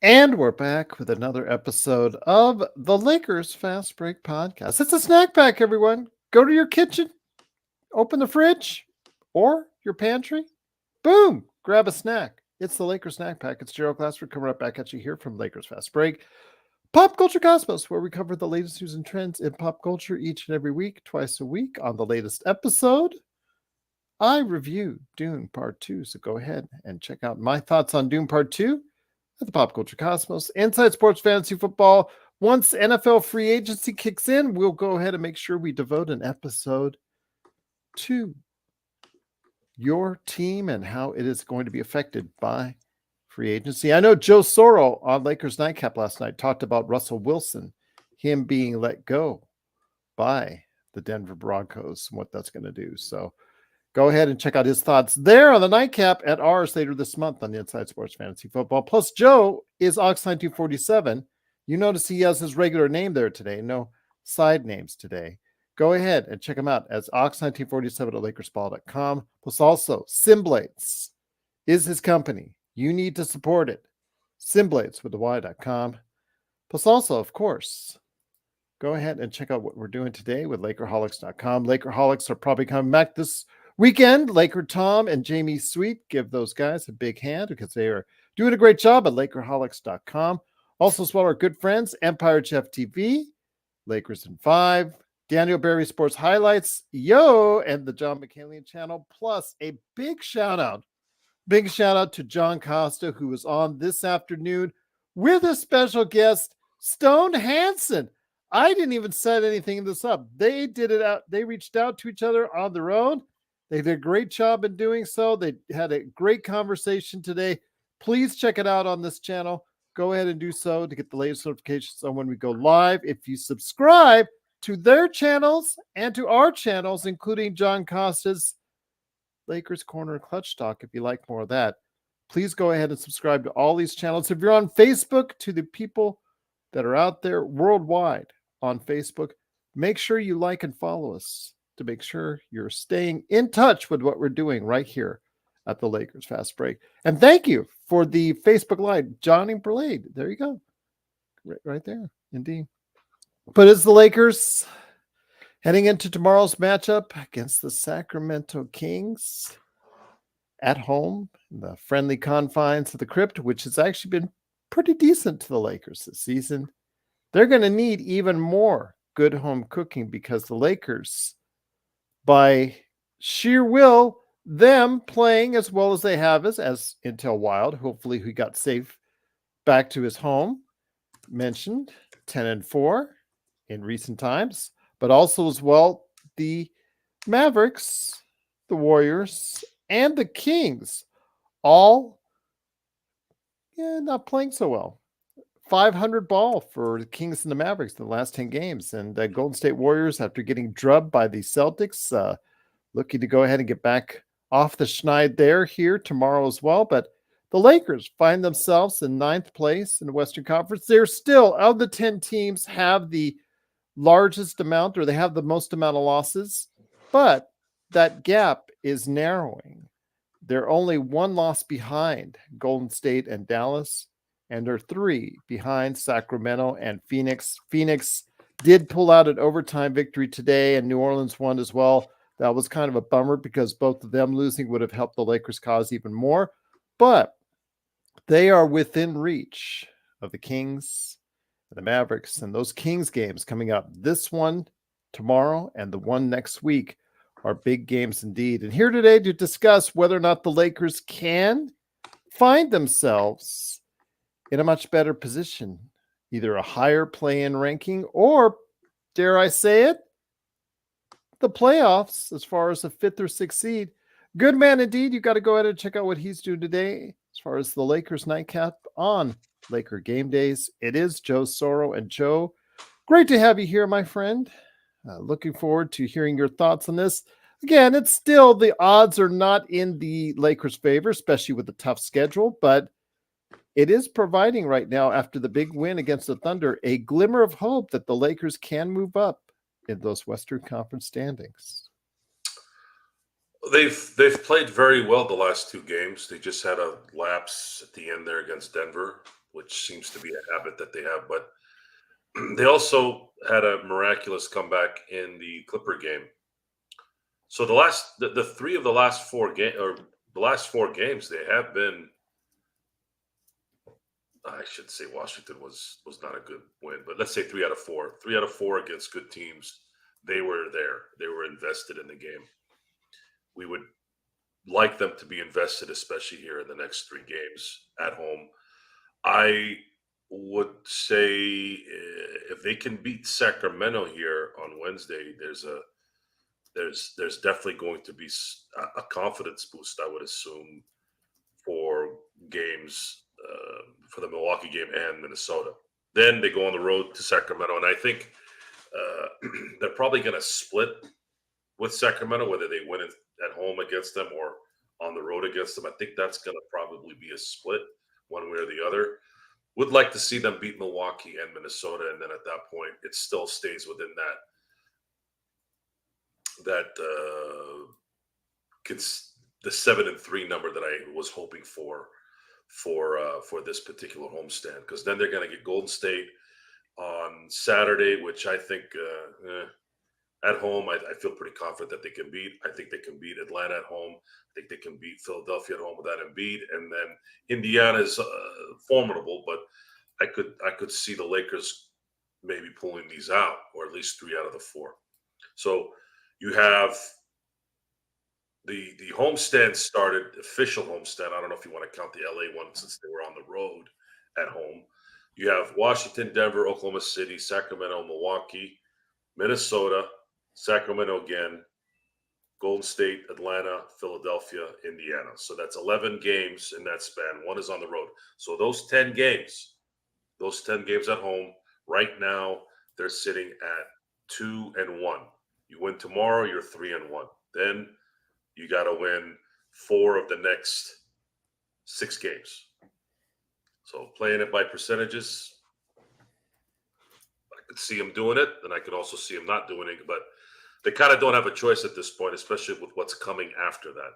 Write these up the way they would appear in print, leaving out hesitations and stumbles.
And we're back with another episode of the Lakers Fast Break Podcast. It's a snack pack, everyone. Go to your kitchen, open the fridge or your pantry. Boom, grab a snack. It's the Lakers Snack Pack. It's Gerald Glassford coming right back at you here from Lakers Fast Break. Pop Culture Cosmos, where we cover the latest news and trends in pop culture each and every week, twice a week. On the latest episode, I review Dune Part 2. So go ahead and check out my thoughts on Dune Part 2 at the Pop Culture Cosmos. Inside Sports Fantasy Football. Once NFL free agency kicks in, we'll go ahead and make sure we devote an episode to your team and how it is going to be affected by free agency. I know Joe Soro on Lakers Nightcap last night talked about Russell Wilson, him being let go by the Denver Broncos and what that's going to do. So go ahead and check out his thoughts there on the Nightcap at ours later this month on the Inside Sports Fantasy Football. Plus, Joe is Ox1947. You notice he has his regular name there today. No side names today. Go ahead and check him out as Ox1947 at LakersBall.com. Plus, also, Simblades is his company. You need to support it. Simblades with the Y.com. Plus, also, of course, go ahead and check out what we're doing today with Lakerholics.com. Lakerholics are probably coming back this weekend. Laker Tom and Jamie Sweet, give those guys a big hand because they are doing a great job at Lakerholics.com. Also, as well, our good friends, Empire Jeff TV, Lakers in 5, Daniel Berry Sports Highlights, and the John McCallion channel. Plus, a big shout out to John Costa, who was on this afternoon with a special guest, Stone Hansen. I didn't even set anything this up. They did it out. They reached out to each other on their own. They did a great job in doing so. They had a great conversation today. Please check it out on this channel. Go ahead and do so to get the latest notifications on when we go live. If you subscribe to their channels and to our channels, including John Costa's Lakers Corner Clutch Talk, if you like more of that, please go ahead and subscribe to all these channels. If you're on Facebook, to the people that are out there worldwide on Facebook, make sure you like and follow us to make sure you're staying in touch with what we're doing right here at the Lakers Fast Break. And thank you for the Facebook Live, Johnny Blade. There you go. Right there, indeed. But it's the Lakers heading into tomorrow's matchup against the Sacramento Kings at home in the friendly confines of the Crypt, which has actually been pretty decent to the Lakers this season. They're going to need even more good home cooking because the Lakers, by sheer will, them playing as well as they have as Intel Wild, hopefully who got safe back to his home, mentioned 10-4 in recent times, but also as well the Mavericks, the Warriors, and the Kings all not playing so well. 500 ball for the Kings and the Mavericks in the last 10 games. And Golden State Warriors, after getting drubbed by the Celtics, looking to go ahead and get back off the schneid there here tomorrow as well. But the Lakers find themselves in 9th place in the Western Conference. They're still, of the 10 teams, have the largest amount, or they have the most amount of losses. But that gap is narrowing. They're only one loss behind Golden State and Dallas, and are 3 behind Sacramento and Phoenix. Phoenix did pull out an overtime victory today, and New Orleans won as well. That was kind of a bummer because both of them losing would have helped the Lakers' cause even more. But they are within reach of the Kings and the Mavericks, and those Kings games coming up. This one tomorrow and the one next week are big games indeed. And here today to discuss whether or not the Lakers can find themselves in a much better position, either a higher play-in ranking or, dare I say it, the playoffs as far as a 5th or 6th seed. Good man indeed. You got to go ahead and check out what he's doing today as far as the Lakers Nightcap on Laker Game Days. It is Joe Soro. And Joe, great to have you here, my friend. Looking forward to hearing your thoughts on this. Again, it's still, the odds are not in the Lakers' favor, especially with the tough schedule, but it is providing right now, after the big win against the Thunder, a glimmer of hope that the Lakers can move up in those Western Conference standings. They've played very well the last 2 games. They just had a lapse at the end there against Denver. which seems to be a habit that they have. But they also had a miraculous comeback in the Clipper game. So the three of the last four games they have been. I should say Washington was not a good win, but let's say 3 out of 4. 3 out of 4 against good teams. They were there. They were invested in the game. We would like them to be invested, especially here in the next 3 games at home. I would say if they can beat Sacramento here on Wednesday, there's definitely going to be a confidence boost. I would assume for games for the Milwaukee game and Minnesota. Then they go on the road to Sacramento, and I think they're probably going to split with Sacramento, whether they win it at home against them or on the road against them. I think that's going to probably be a split one way or the other. Would like to see them beat Milwaukee and Minnesota, and then at that point, it still stays within the 7-3 number that I was hoping for this particular homestand. Because then they're going to get Golden State on Saturday, which I think at home I feel pretty confident that they can beat. I think they can beat Atlanta at home. I think they can beat Philadelphia at home without Embiid, and then Indiana is formidable, but I could see the Lakers maybe pulling these out, or at least 3 out of the 4. So you have the homestand started, official homestand. I don't know if you want to count the LA one since they were on the road at home. You have Washington, Denver, Oklahoma City, Sacramento, Milwaukee, Minnesota, Sacramento again, Golden State, Atlanta, Philadelphia, Indiana. So that's 11 games in that span. One is on the road. So those 10 games at home, right now, they're sitting at 2-1. You win tomorrow, you're 3-1. Then you got to win 4 of the next 6 games. So playing it by percentages, I could see them doing it, and I could also see them not doing it. But they kind of don't have a choice at this point, especially with what's coming after that.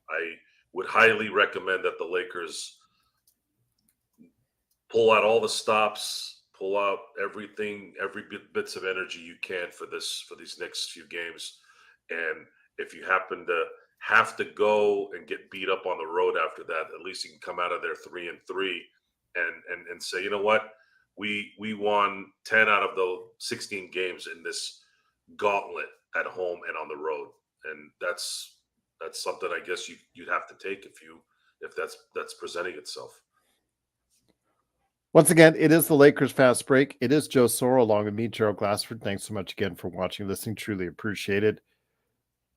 I would highly recommend that the Lakers pull out all the stops, pull out everything, every bits of energy you can for these next few games. And if you happen to have to go and get beat up on the road after that, at least you can come out of there 3-3 and say, you know what, we won 10 out of the 16 games in this gauntlet at home and on the road, and that's something I guess you'd have to take if that's presenting itself. Once again, it is the Lakers Fast Break. It is Joe Soro along with me, Gerald Glassford. Thanks so much again for watching and listening. Truly appreciate it.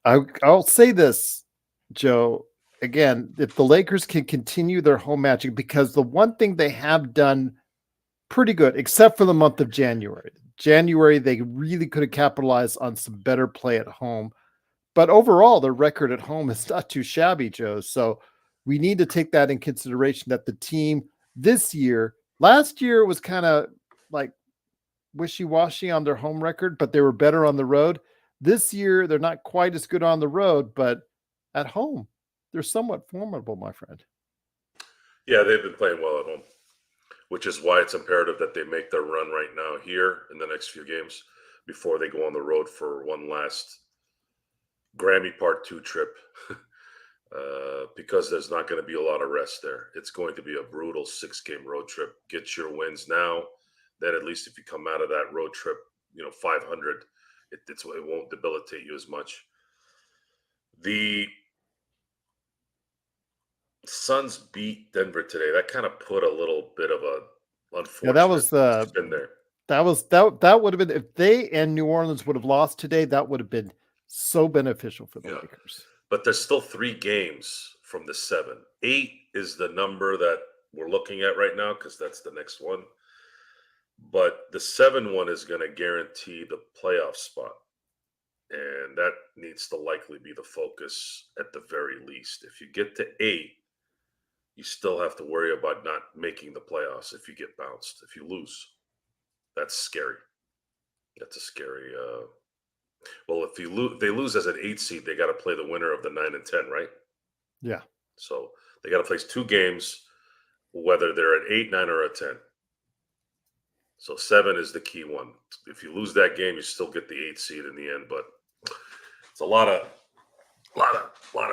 I'll say this, Joe, again, if the Lakers can continue their home magic, because the one thing they have done pretty good, except for the month of January. January, they really could have capitalized on some better play at home. But overall, their record at home is not too shabby, Joe. So we need to take that in consideration that the team this year, last year was kind of like wishy-washy on their home record, but they were better on the road. This year, they're not quite as good on the road, but at home, they're somewhat formidable, my friend. Yeah, they've been playing well at home, which is why it's imperative that they make their run right now here in the next few games before they go on the road for one last Grammy Part 2 trip. Because there's not going to be a lot of rest there. It's going to be a brutal 6-game road trip. Get your wins now. Then at least if you come out of that road trip, 500, it won't debilitate you as much. The Suns beat Denver today. That kind of put a little bit of a unfortunate that was spin there. That would have been, if they and New Orleans would have lost today, that would have been so beneficial for the Lakers. But there's still 3 games from the 7. 8 is the number that we're looking at right now because that's the next one. But the 7 one is going to guarantee the playoff spot. And that needs to likely be the focus at the very least. If you get to 8, you still have to worry about not making the playoffs if you get bounced. If you lose, that's scary. That's a scary. Well, if they lose as an 8 seed, they got to play the winner of the 9 and 10, right? Yeah. So they got to play 2 games. whether they're an 8, 9, or a 10. So 7 is the key one. If you lose that game, you still get the 8 seed in the end. But it's a lot of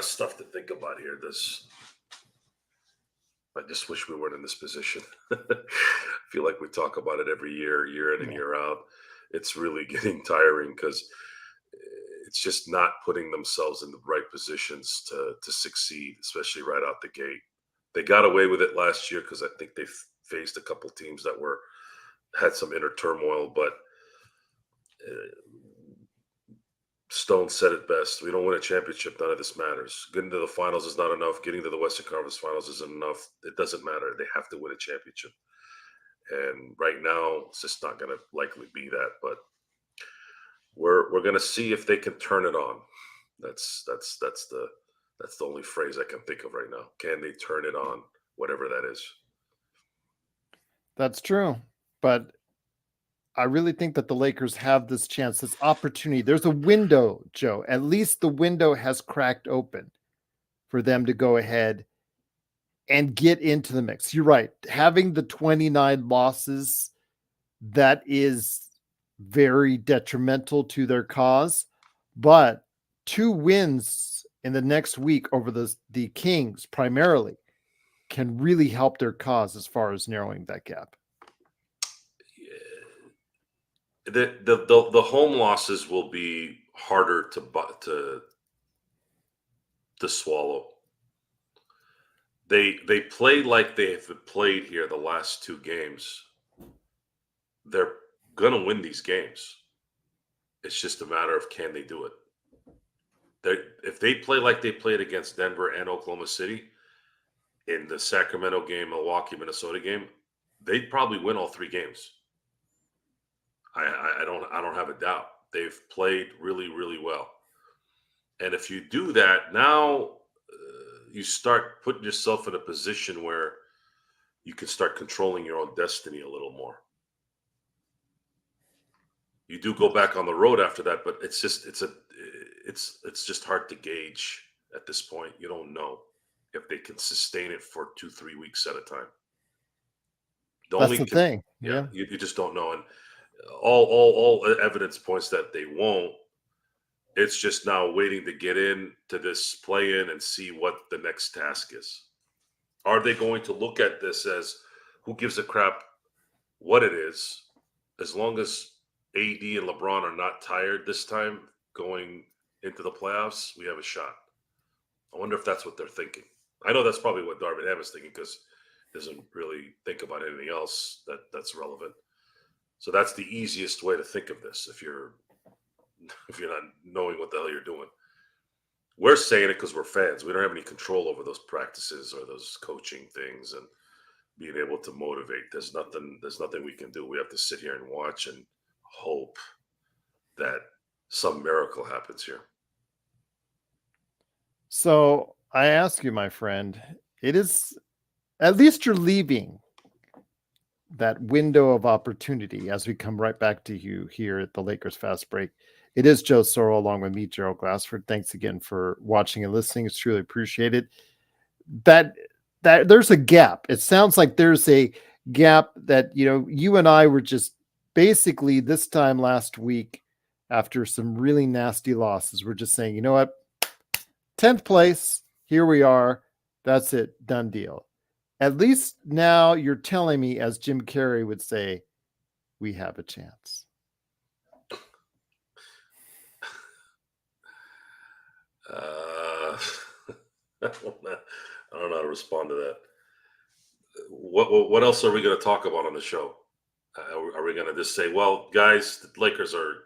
stuff to think about here. I just wish we weren't in this position. I feel like we talk about it every year in and year out. It's really getting tiring because it's just not putting themselves in the right positions to succeed, especially right out the gate. They got away with it last year because I think they faced a couple teams that had some inner turmoil, but Stone said it best. We don't win a championship, none of this matters. Getting to the finals is not enough. Getting to the Western Conference Finals isn't enough. It doesn't matter. They have to win a championship. And right now, it's just not going to likely be that. But we're going to see if they can turn it on. That's the only phrase I can think of right now. Can they turn it on? Whatever that is. That's true. But I really think that the Lakers have this chance, this opportunity. There's a window, Joe. At least the window has cracked open for them to go ahead and get into the mix. You're right. Having the 29 losses, that is very detrimental to their cause. But 2 wins in the next week over the Kings primarily can really help their cause as far as narrowing that gap. The home losses will be harder to swallow. They play like they have played here the last 2 games. They're gonna win these games. It's just a matter of can they do it. If they play like they played against Denver and Oklahoma City in the Sacramento game, Milwaukee, Minnesota game, they'd probably win all 3 games. I don't have a doubt. They've played really, really well. And if you do that, now you start putting yourself in a position where you can start controlling your own destiny a little more. You do go back on the road after that, but it's just hard to gauge at this point. You don't know if they can sustain it for 2-3 weeks at a time. That's the thing. Yeah. You just don't know. And all evidence points that they won't. It's just now waiting to get in to this play-in and see what the next task is. Are they going to look at this as who gives a crap what it is, as long as AD and LeBron are not tired this time going into the playoffs, we have a shot. I wonder if that's what they're thinking. I know that's probably what Darvin Ham is thinking because he doesn't really think about anything else that's relevant. So that's the easiest way to think of this if you're not knowing what the hell you're doing. We're saying it because we're fans. We don't have any control over those practices or those coaching things and being able to motivate. There's nothing we can do. We have to sit here and watch and hope that some miracle happens here. So I ask you, my friend, it is at least you're leaving that window of opportunity as we come right back to you here at the Lakers Fast Break. It is Joe Soro along with me, Gerald Glassford. Thanks again for watching and listening. It's truly appreciated. That there's a gap. It sounds like there's a gap that, you and I were just basically this time last week after some really nasty losses. We're just saying, you know what? 10th place. Here we are. That's it. Done deal. At least now you're telling me, as Jim Carrey would say, we have a chance. I don't know how to respond to that. What else are we going to talk about on the show? Are we going to just say, well, guys, the Lakers are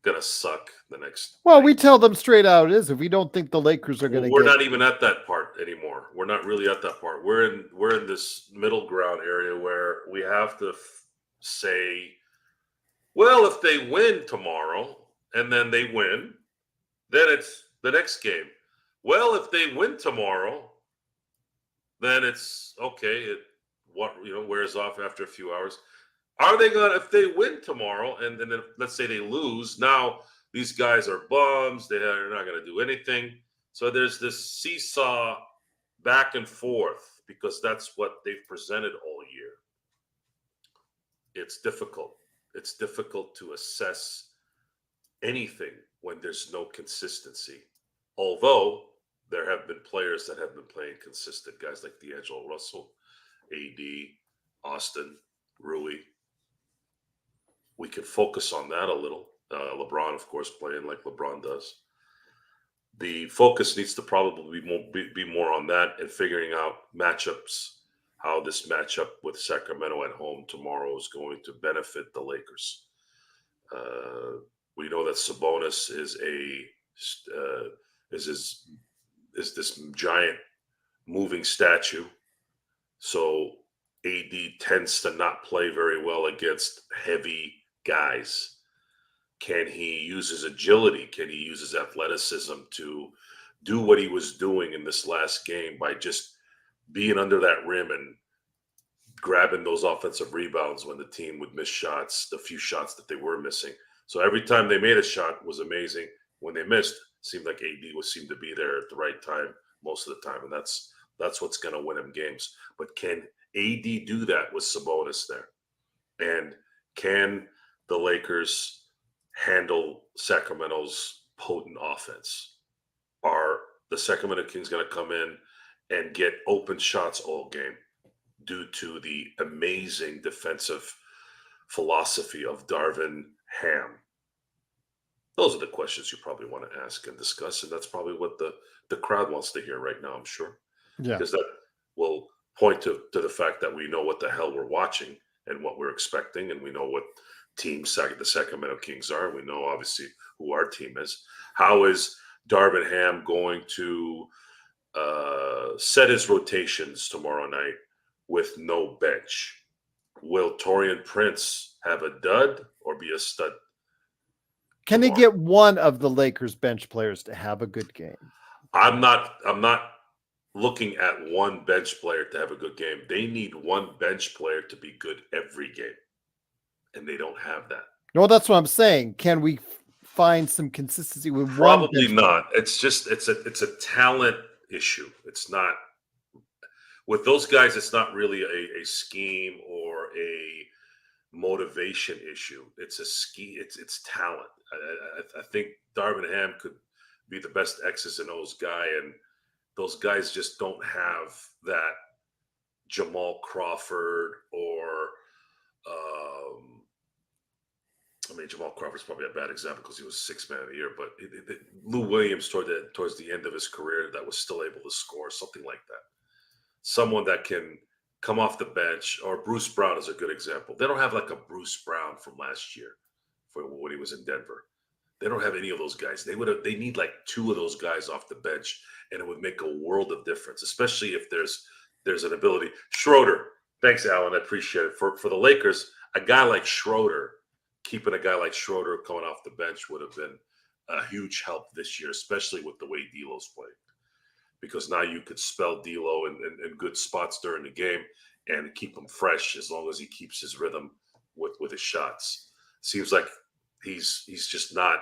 going to suck the next? Well, we tell them straight out it is. If we don't think the Lakers are going to We're not even at that part anymore. We're not really at that part. We're in this middle ground area where we have to say, well, if they win tomorrow and then they win, then it's the next game. Well, if they win tomorrow, then it's okay. It wears off after a few hours. Are they gonna, if they win tomorrow and then let's say they lose, now these guys are bums, they're not gonna do anything. So there's this seesaw back and forth because that's what they've presented all year. It's difficult. It's difficult to assess anything when there's no consistency. Although there have been players that have been playing consistent, guys like D'Angelo Russell, AD, Austin, Rui. We can focus on that a little. LeBron, of course, playing like LeBron does. The focus needs to probably be more on that and figuring out matchups, how this matchup with Sacramento at home tomorrow is going to benefit the Lakers. We know that Sabonis is is this giant moving statue, so AD tends to not play very well against heavy guys. Can he use his agility? Can he use his athleticism to do what he was doing in this last game by just being under that rim and grabbing those offensive rebounds when the team would miss shots, the few shots that they were missing? So every time they made a shot was amazing. When they missed, it seemed like AD seemed to be there at the right time most of the time, and that's what's going to win him games. But can AD do that with Sabonis there? And can the Lakers handle Sacramento's potent offense? Are the Sacramento Kings going to come in and get open shots all game due to the amazing defensive philosophy of Darvin Ham? Those are the questions you probably want to ask and discuss, and that's probably what the crowd wants to hear right now, I'm sure. Yeah. Because that will point to the fact that we know what the hell we're watching and what we're expecting, and we know what team the Sacramento Kings are. We know obviously who our team is. How is Darvin Ham going to set his rotations tomorrow night with no bench? Will Taurean Prince have a dud or be a stud? Can they get one of the Lakers bench players to have a good game? I'm not looking at one bench player to have a good game. They need one bench player to be good every game, and they don't have that. No, that's what I'm saying. Can we find some consistency with Probably one? not. It's just it's a talent issue. It's not with those guys. It's not really a scheme or a motivation issue. It's it's talent. I think Darvin Ham could be the best X's and O's guy, and those guys just don't have that Jamal Crawford or Jamal Crawford's probably a bad example because he was sixth man of the year, but Lou Williams towards the end of his career that was still able to score, something like that. Someone that can come off the bench, or Bruce Brown is a good example. They don't have like a Bruce Brown from last year for when he was in Denver. They don't have any of those guys. They need like two of those guys off the bench, and it would make a world of difference, especially if there's an ability. Schroeder, thanks, Alan. I appreciate it. For the Lakers, a guy like Schroeder, keeping a guy like Schroeder coming off the bench would have been a huge help this year, especially with the way D'Lo's playing. Because now you could spell D'Lo in good spots during the game and keep him fresh as long as he keeps his rhythm with his shots. Seems like he's just not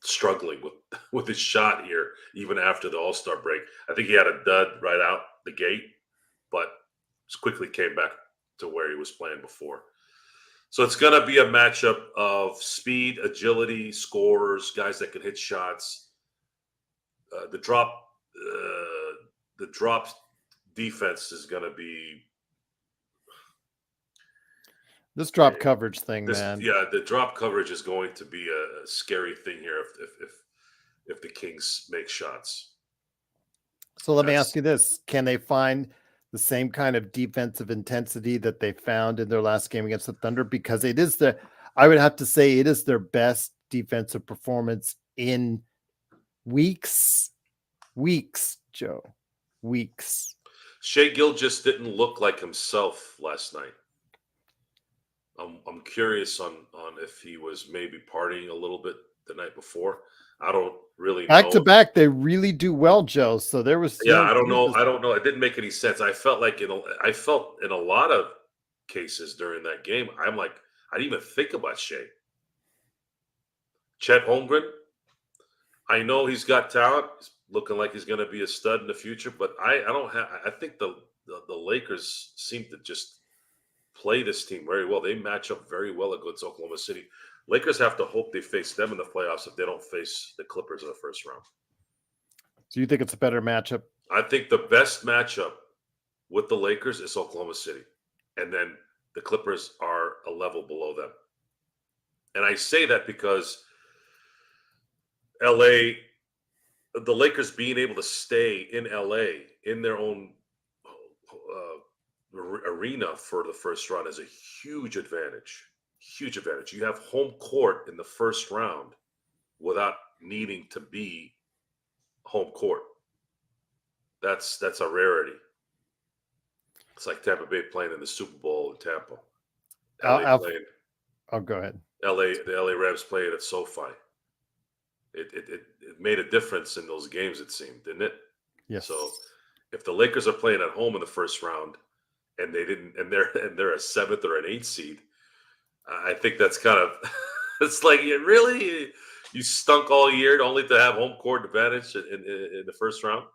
struggling with his shot here, even after the All-Star break. I think he had a dud right out the gate, but quickly came back to where he was playing before. So it's going to be a matchup of speed, agility, scorers, guys that can hit shots. The drop defense is going to be this drop coverage thing, man. Yeah, the drop coverage is going to be a scary thing here if the Kings make shots. So let me ask you this: can they find the same kind of defensive intensity that they found in their last game against the Thunder? Because I would have to say it is their best defensive performance in weeks, Joe. Weeks. Shai Gilgeous didn't look like himself last night. I'm curious on if he was maybe partying a little bit the night before. I don't really know. Back to back, they really do well, Joe. So there was I don't know. It didn't make any sense. I felt in a lot of cases during that game, I'm like, I didn't even think about Shai. Chet Holmgren, I know he's got talent. He's looking like he's going to be a stud in the future, but I think the the Lakers seem to just play this team very well. They match up very well against Oklahoma City. Lakers have to hope they face them in the playoffs if they don't face the Clippers in the first round. So you think it's a better matchup? I think the best matchup with the Lakers is Oklahoma City. And then the Clippers are a level below them. And I say that because LA, the Lakers being able to stay in LA in their own arena for the first round is a huge advantage. Huge advantage. You have home court in the first round without needing to be home court. That's a rarity. It's like Tampa Bay playing in the Super Bowl in Tampa. LA playing. Oh, go ahead. The LA Rams playing at SoFi. It made a difference in those games, it seemed, didn't it? Yes. So if the Lakers are playing at home in the first round and they're a 7th or an 8th seed, I think that's kind of it's like you stunk all year only to have home court advantage in the first round.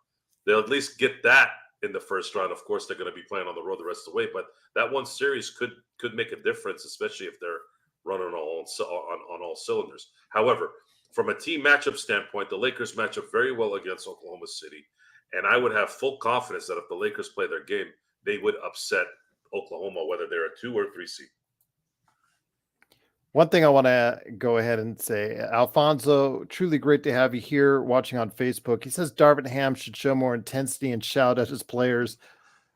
They'll at least get that in the first round. Of course, they're going to be playing on the road the rest of the way, but that one series could make a difference, especially if they're running on all cylinders. However, from a team matchup standpoint, the Lakers match up very well against Oklahoma City, and I would have full confidence that if the Lakers play their game, they would upset Oklahoma, whether they're a 2 or 3 seed. One thing I want to go ahead and say, Alfonso, truly great to have you here watching on Facebook. He says Darvin Ham should show more intensity and shout at his players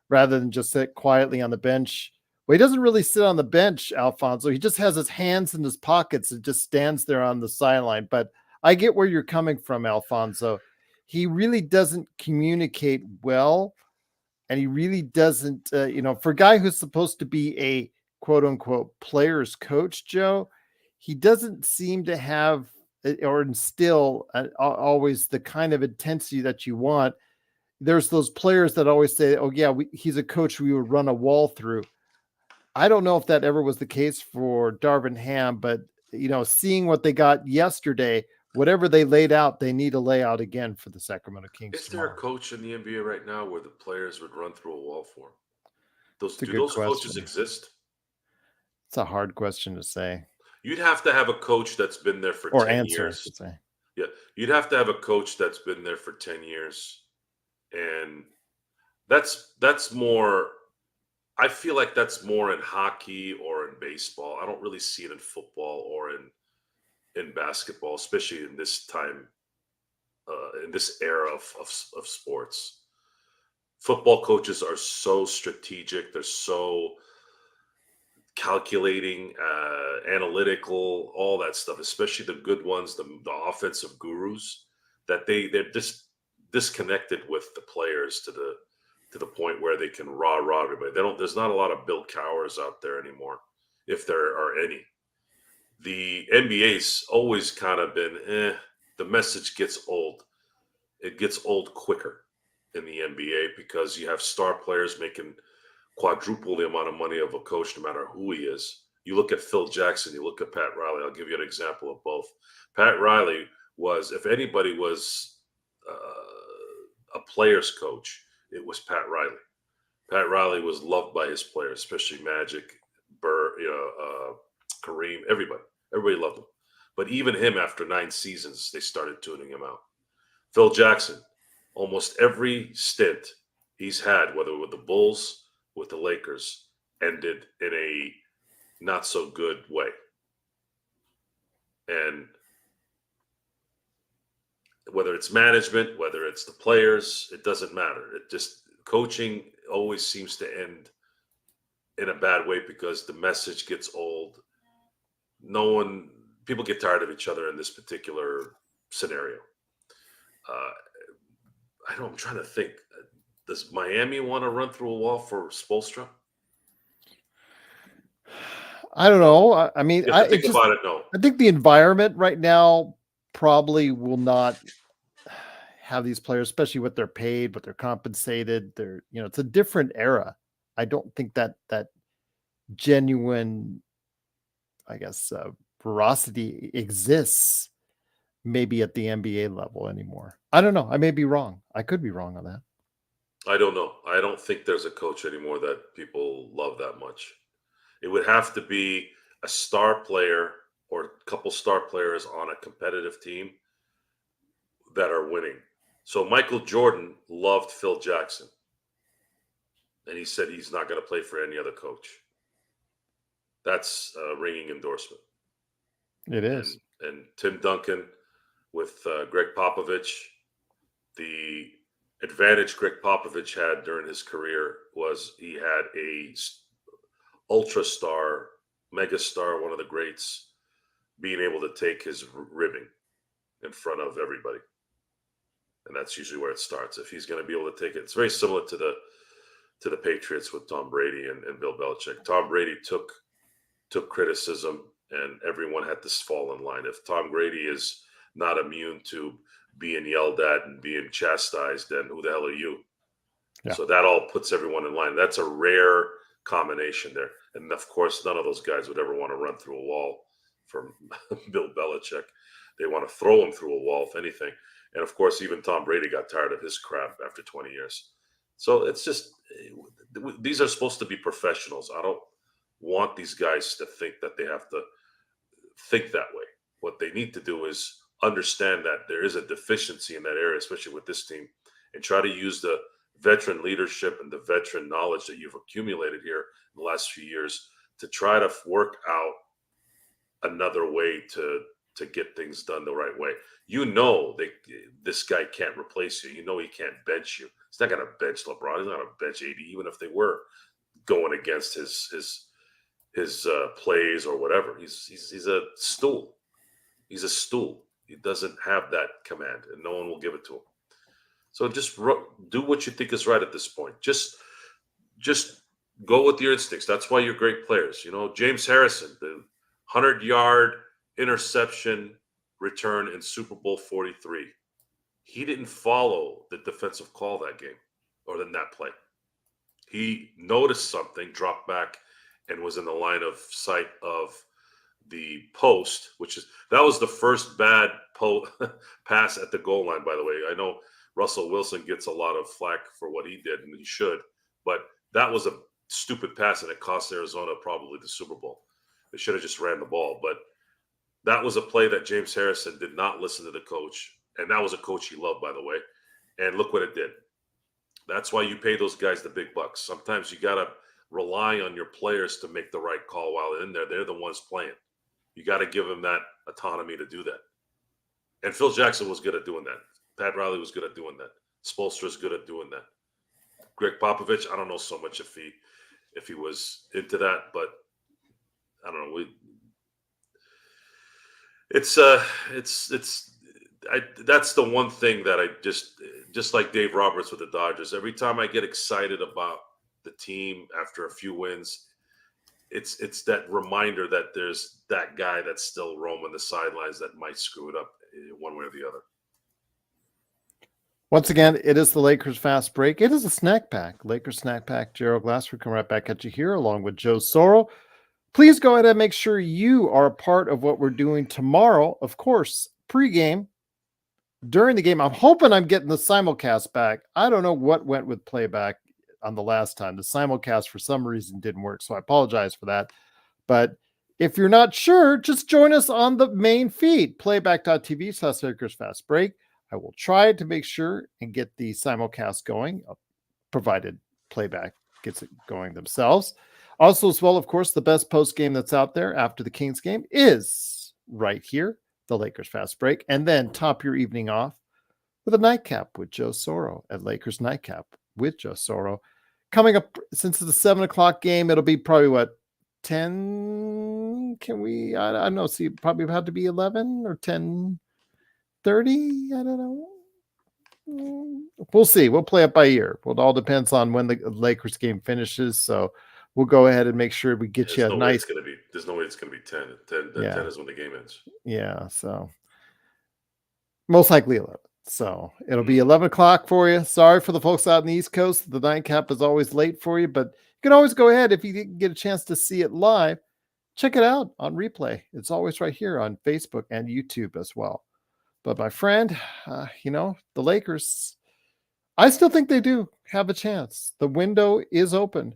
rather than just sit quietly on the bench. Well, he doesn't really sit on the bench, Alfonso. He just has his hands in his pockets and just stands there on the sideline. But I get where you're coming from, Alfonso. He really doesn't communicate well, and he really doesn't, for a guy who's supposed to be a quote unquote players coach, Joe, he doesn't seem to have or instill always the kind of intensity that you want. There's those players that always say, oh yeah, he's a coach we would run a wall through. I don't know if that ever was the case for Darvin Ham, but seeing what they got yesterday, whatever they laid out, they need to lay out again for the Sacramento Kings. Is there a coach in the NBA right now where the players would run through a wall for him? Do those coaches exist? It's a hard question to say. You'd have to have a coach that's been there for 10 years. I should say. Yeah, you'd have to have a coach that's been there for 10 years. And that's more, I feel like that's more in hockey or in baseball. I don't really see it in football or in basketball, especially in this time, in this era of sports. Football coaches are so strategic. They're so calculating, analytical, all that stuff, especially the good ones, the offensive gurus, that they're just disconnected with the players to the point where they can rah everybody. There's not a lot of Bill Cowers out there anymore, if there are any. The NBA's always kind of been, the message gets old. It gets old quicker in the NBA because you have star players making quadruple the amount of money of a coach, no matter who he is. You look at Phil Jackson, you look at Pat Riley. I'll give you an example of both. Pat Riley was, if anybody was a player's coach, it was Pat Riley. Pat Riley was loved by his players, especially Magic, Burr, Kareem, everybody. Everybody loved him. But even him, after 9 seasons, they started tuning him out. Phil Jackson, almost every stint he's had, whether with the Bulls, with the Lakers, ended in a not so good way. And whether it's management, whether it's the players, it doesn't matter. It just, coaching always seems to end in a bad way because the message gets old. People get tired of each other in this particular scenario. I'm trying to think. Does Miami want to run through a wall for Spoelstra? I don't know. I mean, I think about it. No, I think the environment right now probably will not have these players, especially what they're paid, what they're compensated. It's a different era. I don't think that genuine, I guess, veracity exists maybe at the NBA level anymore. I don't know. I may be wrong. I could be wrong on that. I don't know. I don't think there's a coach anymore that people love that much. It would have to be a star player or a couple star players on a competitive team that are winning. So Michael Jordan loved Phil Jackson, and he said he's not going to play for any other coach. That's a ringing endorsement. It is. And Tim Duncan with Greg Popovich, the advantage Greg Popovich had during his career was he had a ultra star, mega star, one of the greats, being able to take his ribbing in front of everybody. And that's usually where it starts. If he's going to be able to take it, it's very similar to the Patriots with Tom Brady and Bill Belichick. Tom Brady took criticism, and everyone had to fall in line. If Tom Brady is not immune to being yelled at and being chastised, then who the hell are you? Yeah. So that all puts everyone in line. That's a rare combination there. And of course, none of those guys would ever want to run through a wall from Bill Belichick. They want to throw him through a wall, if anything. And of course, even Tom Brady got tired of his crap after 20 years. So it's just, these are supposed to be professionals. I don't want these guys to think that they have to think that way. What they need to do is understand that there is a deficiency in that area, especially with this team, and try to use the veteran leadership and the veteran knowledge that you've accumulated here in the last few years to try to work out another way to get things done the right way. You know, this guy can't replace you. You know he can't bench you. He's not going to bench LeBron. He's not going to bench AD, even if they were going against his plays or whatever. He's a stool. He's a stool. He doesn't have that command, and no one will give it to him. So just do what you think is right at this point. Just go with your instincts. That's why you're great players. You know, James Harrison, the 100-yard interception return in Super Bowl 43. He didn't follow the defensive call that game or in that play. He noticed something, dropped back, and was in the line of sight of the post, that was the first bad pass at the goal line, by the way. I know Russell Wilson gets a lot of flack for what he did, and he should, but that was a stupid pass, and it cost Arizona probably the Super Bowl. They should have just ran the ball, but that was a play that James Harrison did not listen to the coach, and that was a coach he loved, by the way, and look what it did. That's why you pay those guys the big bucks. Sometimes you got to rely on your players to make the right call while they're in there. They're the ones playing. You got to give them that autonomy to do that. And Phil Jackson was good at doing that. Pat Riley was good at doing that. Spoelstra's good at doing that. Greg Popovich, I don't know so much if he was into that, but I don't know. That's the one thing that I just like Dave Roberts with the Dodgers. Every time I get excited about the team after a few wins, it's that reminder that there's that guy that's still roaming the sidelines that might screw it up one way or the other. Once again, it is the Lakers Fast Break. It is a snack pack. Lakers Snack Pack. Gerald Glassford coming right back at you here along with Joe Soro. Please go ahead and make sure you are a part of what we're doing tomorrow. Of course, pregame, during the game. I'm hoping I'm getting the simulcast back. I don't know what went with playback on the last time. The simulcast for some reason didn't work, so I apologize for that. But if you're not sure, just join us on the main feed, playback.tv/Lakers Fast Break. I will try to make sure and get the simulcast going, provided playback gets it going themselves. Also, as well, of course, the best post game that's out there after the Kings game is right here, the Lakers Fast Break. And then top your evening off with a nightcap with Joe Soro at Lakers Nightcap with Joe Soro. Coming up, since it's the 7 o'clock game, it'll be probably 10? Can we? I don't know. See, probably have to be 11 or 10:30. I don't know. We'll see. We'll play it by ear. Well, it all depends on when the Lakers game finishes. So we'll go ahead and make sure we get you a nice. There's no way it's going to be 10. 10 is when the game ends. Yeah. So most likely 11. So it'll be 11 o'clock for you. Sorry for the folks out in the East Coast. The nightcap is always late for you, but you can always go ahead if you didn't get a chance to see it live. Check it out on replay. It's always right here on Facebook and YouTube as well. But my friend, the Lakers, I still think they do have a chance. The window is open.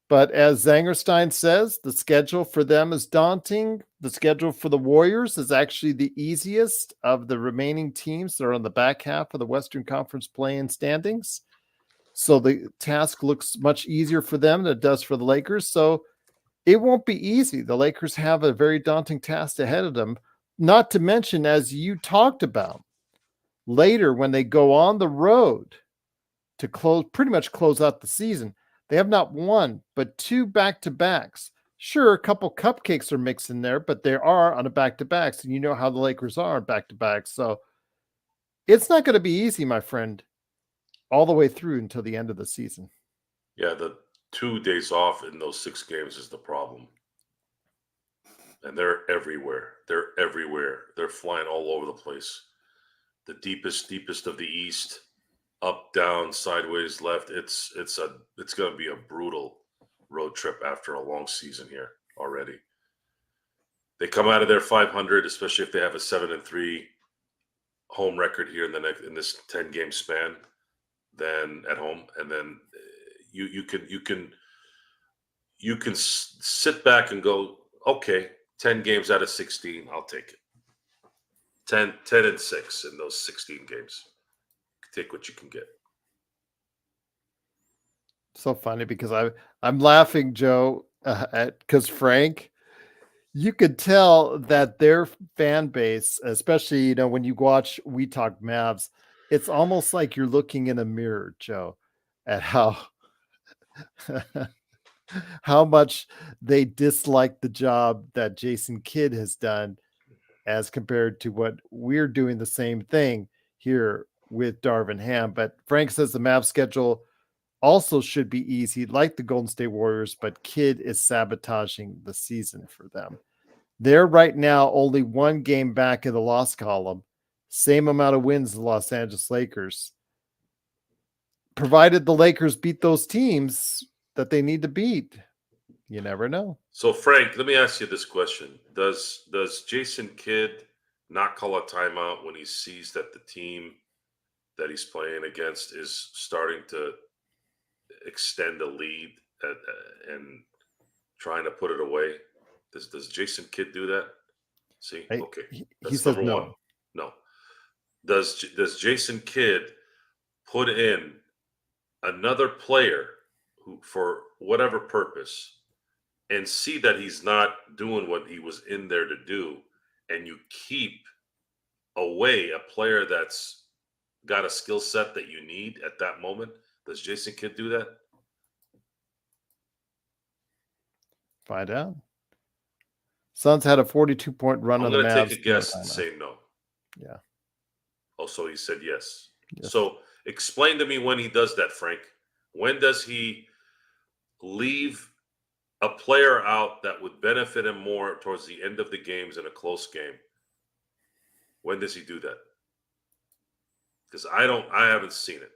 But as Zangerstein says, the schedule for them is daunting. The schedule for the Warriors is actually the easiest of the remaining teams that are on the back half of the Western Conference play-in standings. So the task looks much easier for them than it does for the Lakers. So it won't be easy. The Lakers have a very daunting task ahead of them. Not to mention, as you talked about, later when they go on the road to pretty much close out the season, they have not one, but 2 back-to-backs. Sure, a couple cupcakes are mixed in there, but they are on a back-to-backs, and you know how the Lakers are on back-to-backs. So it's not going to be easy, my friend, all the way through until the end of the season. Yeah, the 2 days off in those 6 games is the problem. And they're everywhere. They're everywhere. They're flying all over the place. The deepest of the East, up, down, sideways, left. It's going to be a brutal road trip after a long season here already. They come out of there 500, especially if they have a 7-3 home record here in this 10-game span, then at home, and then you can sit back and go, okay, 10 games out of 16, I'll take it. 10-6 in those 16 games. Take what you can get. So funny because I'm laughing, Joe, because Frank, you could tell that their fan base, especially when you watch We Talk Mavs, it's almost like you're looking in a mirror, Joe, at how how much they dislike the job that Jason Kidd has done as compared to what we're doing the same thing here with Darvin Ham. But Frank says the Mavs schedule also should be easy, like the Golden State Warriors, but Kidd is sabotaging the season for them. They're right now only 1 game back in the loss column, same amount of wins as the Los Angeles Lakers. Provided the Lakers beat those teams that they need to beat, you never know. So, Frank, let me ask you this question. Does Jason Kidd not call a timeout when he sees that the team that he's playing against is starting to extend a lead and trying to put it away? Does Jason Kidd do that? See, okay, he says no. 1. No. Does Jason Kidd put in another player who, for whatever purpose, and see that he's not doing what he was in there to do, and you keep away a player that's got a skill set that you need at that moment? Does Jason Kidd do that? Find out. Suns had a 42-point run on the Mavs. I'm going to take a guess and say no. Yeah. Oh, so he said yes. So explain to me when he does that, Frank. When does he leave a player out that would benefit him more towards the end of the games in a close game? When does he do that? Because I haven't seen it.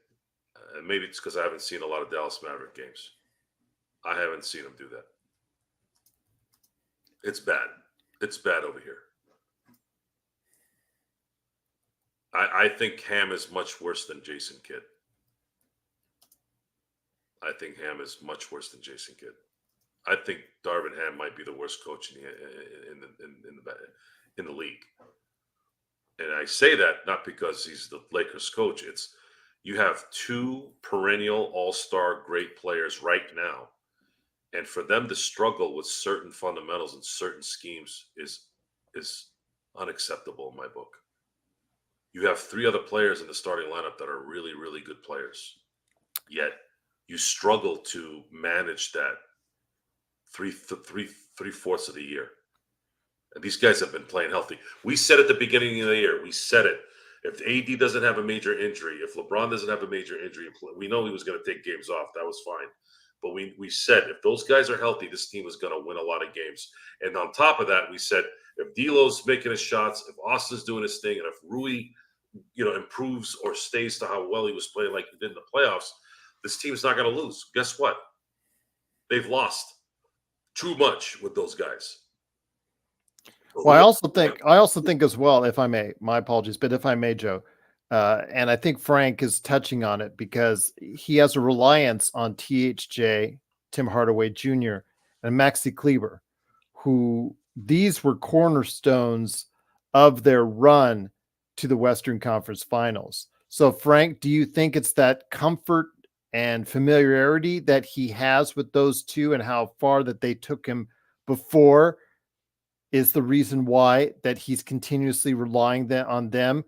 Maybe it's because I haven't seen a lot of Dallas Maverick games. I haven't seen him do that. It's bad. It's bad over here. I think Ham is much worse than Jason Kidd. I think Ham is much worse than Jason Kidd. I think Darvin Ham might be the worst coach in the league. And I say that not because he's the Lakers coach. It's you have 2 perennial all-star great players right now. And for them to struggle with certain fundamentals and certain schemes is unacceptable in my book. You have 3 other players in the starting lineup that are really, really good players. Yet you struggle to manage that three-fourths of the year. And these guys have been playing healthy. We said at the beginning of the year, we said it. If AD doesn't have a major injury, if LeBron doesn't have a major injury, we know he was going to take games off. That was fine. But we said if those guys are healthy, this team is going to win a lot of games. And on top of that, we said if D'Lo's making his shots, if Austin's doing his thing, and if Rui, improves or stays to how well he was playing like he did in the playoffs, this team's not going to lose. Guess what? They've lost too much with those guys. Well, I also think as well, if I may, my apologies, but if I may, Joe, And I think Frank is touching on it because he has a reliance on THJ, Tim Hardaway Jr., and Maxi Kleber, who these were cornerstones of their run to the Western Conference Finals. So, Frank, do you think it's that comfort and familiarity that he has with those two and how far that they took him before is the reason why that he's continuously relying on them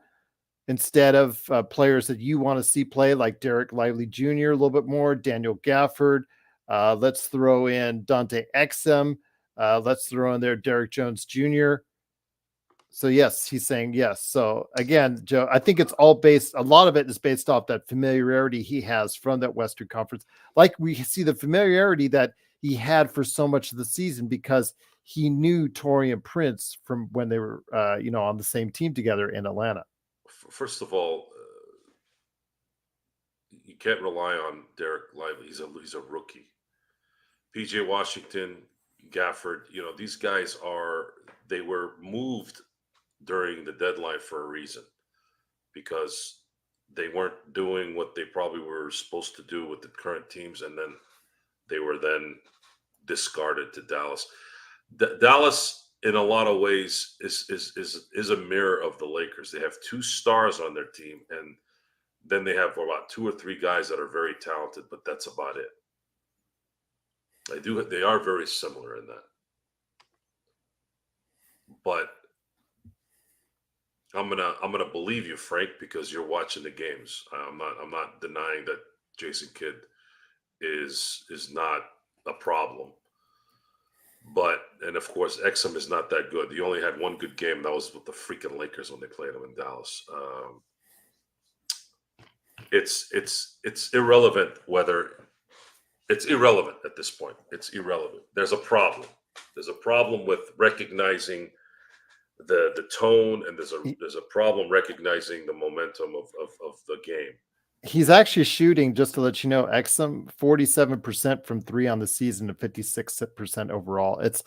instead of players that you want to see play like Derek Lively Jr. a little bit more, Daniel Gafford. Let's throw in Dante Exum. Let's throw in there Derek Jones Jr. So yes, he's saying yes. So again, Joe, I think it's all based, a lot of it is based off that familiarity he has from that Western Conference. Like we see the familiarity that he had for so much of the season because he knew Taurean Prince from when they were, on the same team together in Atlanta. First of all, you can't rely on Derek Lively. He's a rookie. PJ Washington, Gafford, these guys they were moved during the deadline for a reason because they weren't doing what they probably were supposed to do with the current teams, and then they were then discarded to Dallas. Dallas, in a lot of ways, is a mirror of the Lakers. They have two stars on their team, and then they have about two or three guys that are very talented, but that's about it. They are very similar in that. But I'm gonna believe you, Frank, because you're watching the games. I'm not denying that Jason Kidd is not a problem. But, and of course, Exum is not that good. He only had one good game. That was with the freaking Lakers when they played him in Dallas. It's irrelevant whether it's irrelevant at this point. It's irrelevant. There's a problem. There's a problem with recognizing the tone, and there's a problem recognizing the momentum of the game. He's actually shooting, just to let you know, Exum 47% from three on the season and 56% overall. It's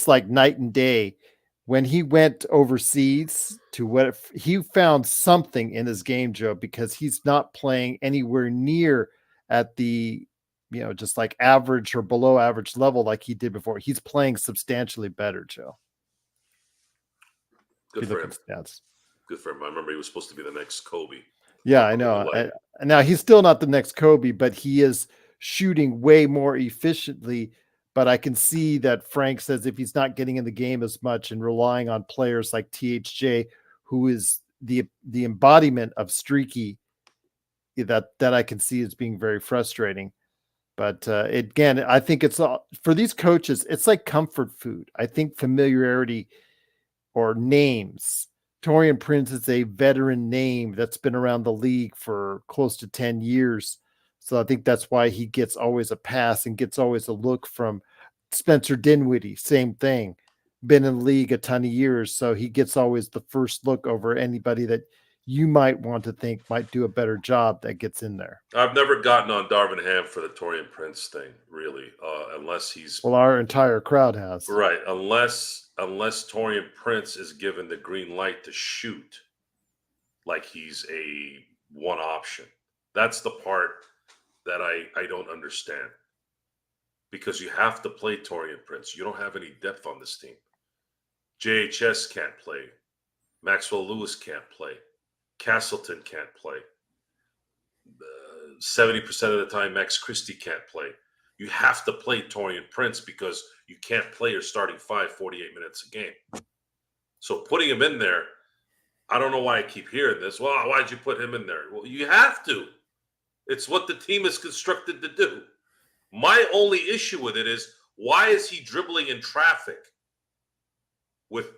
like night and day. When he went overseas to what he found something in his game, Joe, because he's not playing anywhere near at the, just like average or below average level like he did before. He's playing substantially better, Joe. Good for him. Stats. Good for him. I remember he was supposed to be the next Kobe. Yeah, I know. Now he's still not the next Kobe, but he is shooting way more efficiently. But I can see that Frank says if he's not getting in the game as much and relying on players like THJ, who is the embodiment of streaky, that I can see as being very frustrating. But again, I think it's for these coaches, it's like comfort food. I think familiarity or names. Taurean Prince is a veteran name that's been around the league for close to 10 years. So I think that's why he gets always a pass and gets always a look from Spencer Dinwiddie. Same thing. Been in the league a ton of years. So he gets always the first look over anybody that you might want to think might do a better job that gets in there. I've never gotten on Darvin Ham for the Taurean Prince thing, really, unless he's... Well, our entire crowd has. Right, unless Taurean Prince is given the green light to shoot like he's a one option. That's the part that I don't understand. Because you have to play Taurean Prince. You don't have any depth on this team. JHS can't play. Maxwell Lewis can't play. Castleton can't play. 70% of the time, Max Christie can't play. You have to play Taurean Prince because you can't play your starting 48 minutes a game. So putting him in there, I don't know why I keep hearing this. Well, why'd you put him in there? Well, you have to. It's what the team is constructed to do. My only issue with it is, why is he dribbling in traffic with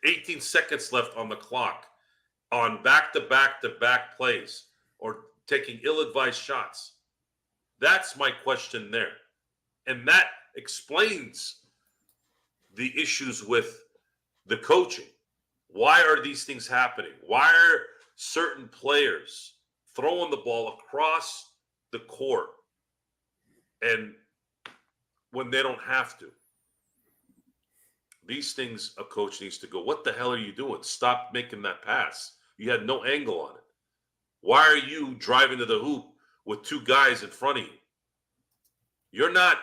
18 seconds left on the clock on back-to-back-to-back plays or taking ill-advised shots? That's my question there. And that explains the issues with the coaching. Why are these things happening? Why are certain players throwing the ball across the court and when they don't have to? These things a coach needs to go, what the hell are you doing? Stop making that pass. You had no angle on it. Why are you driving to the hoop with two guys in front of you? You're not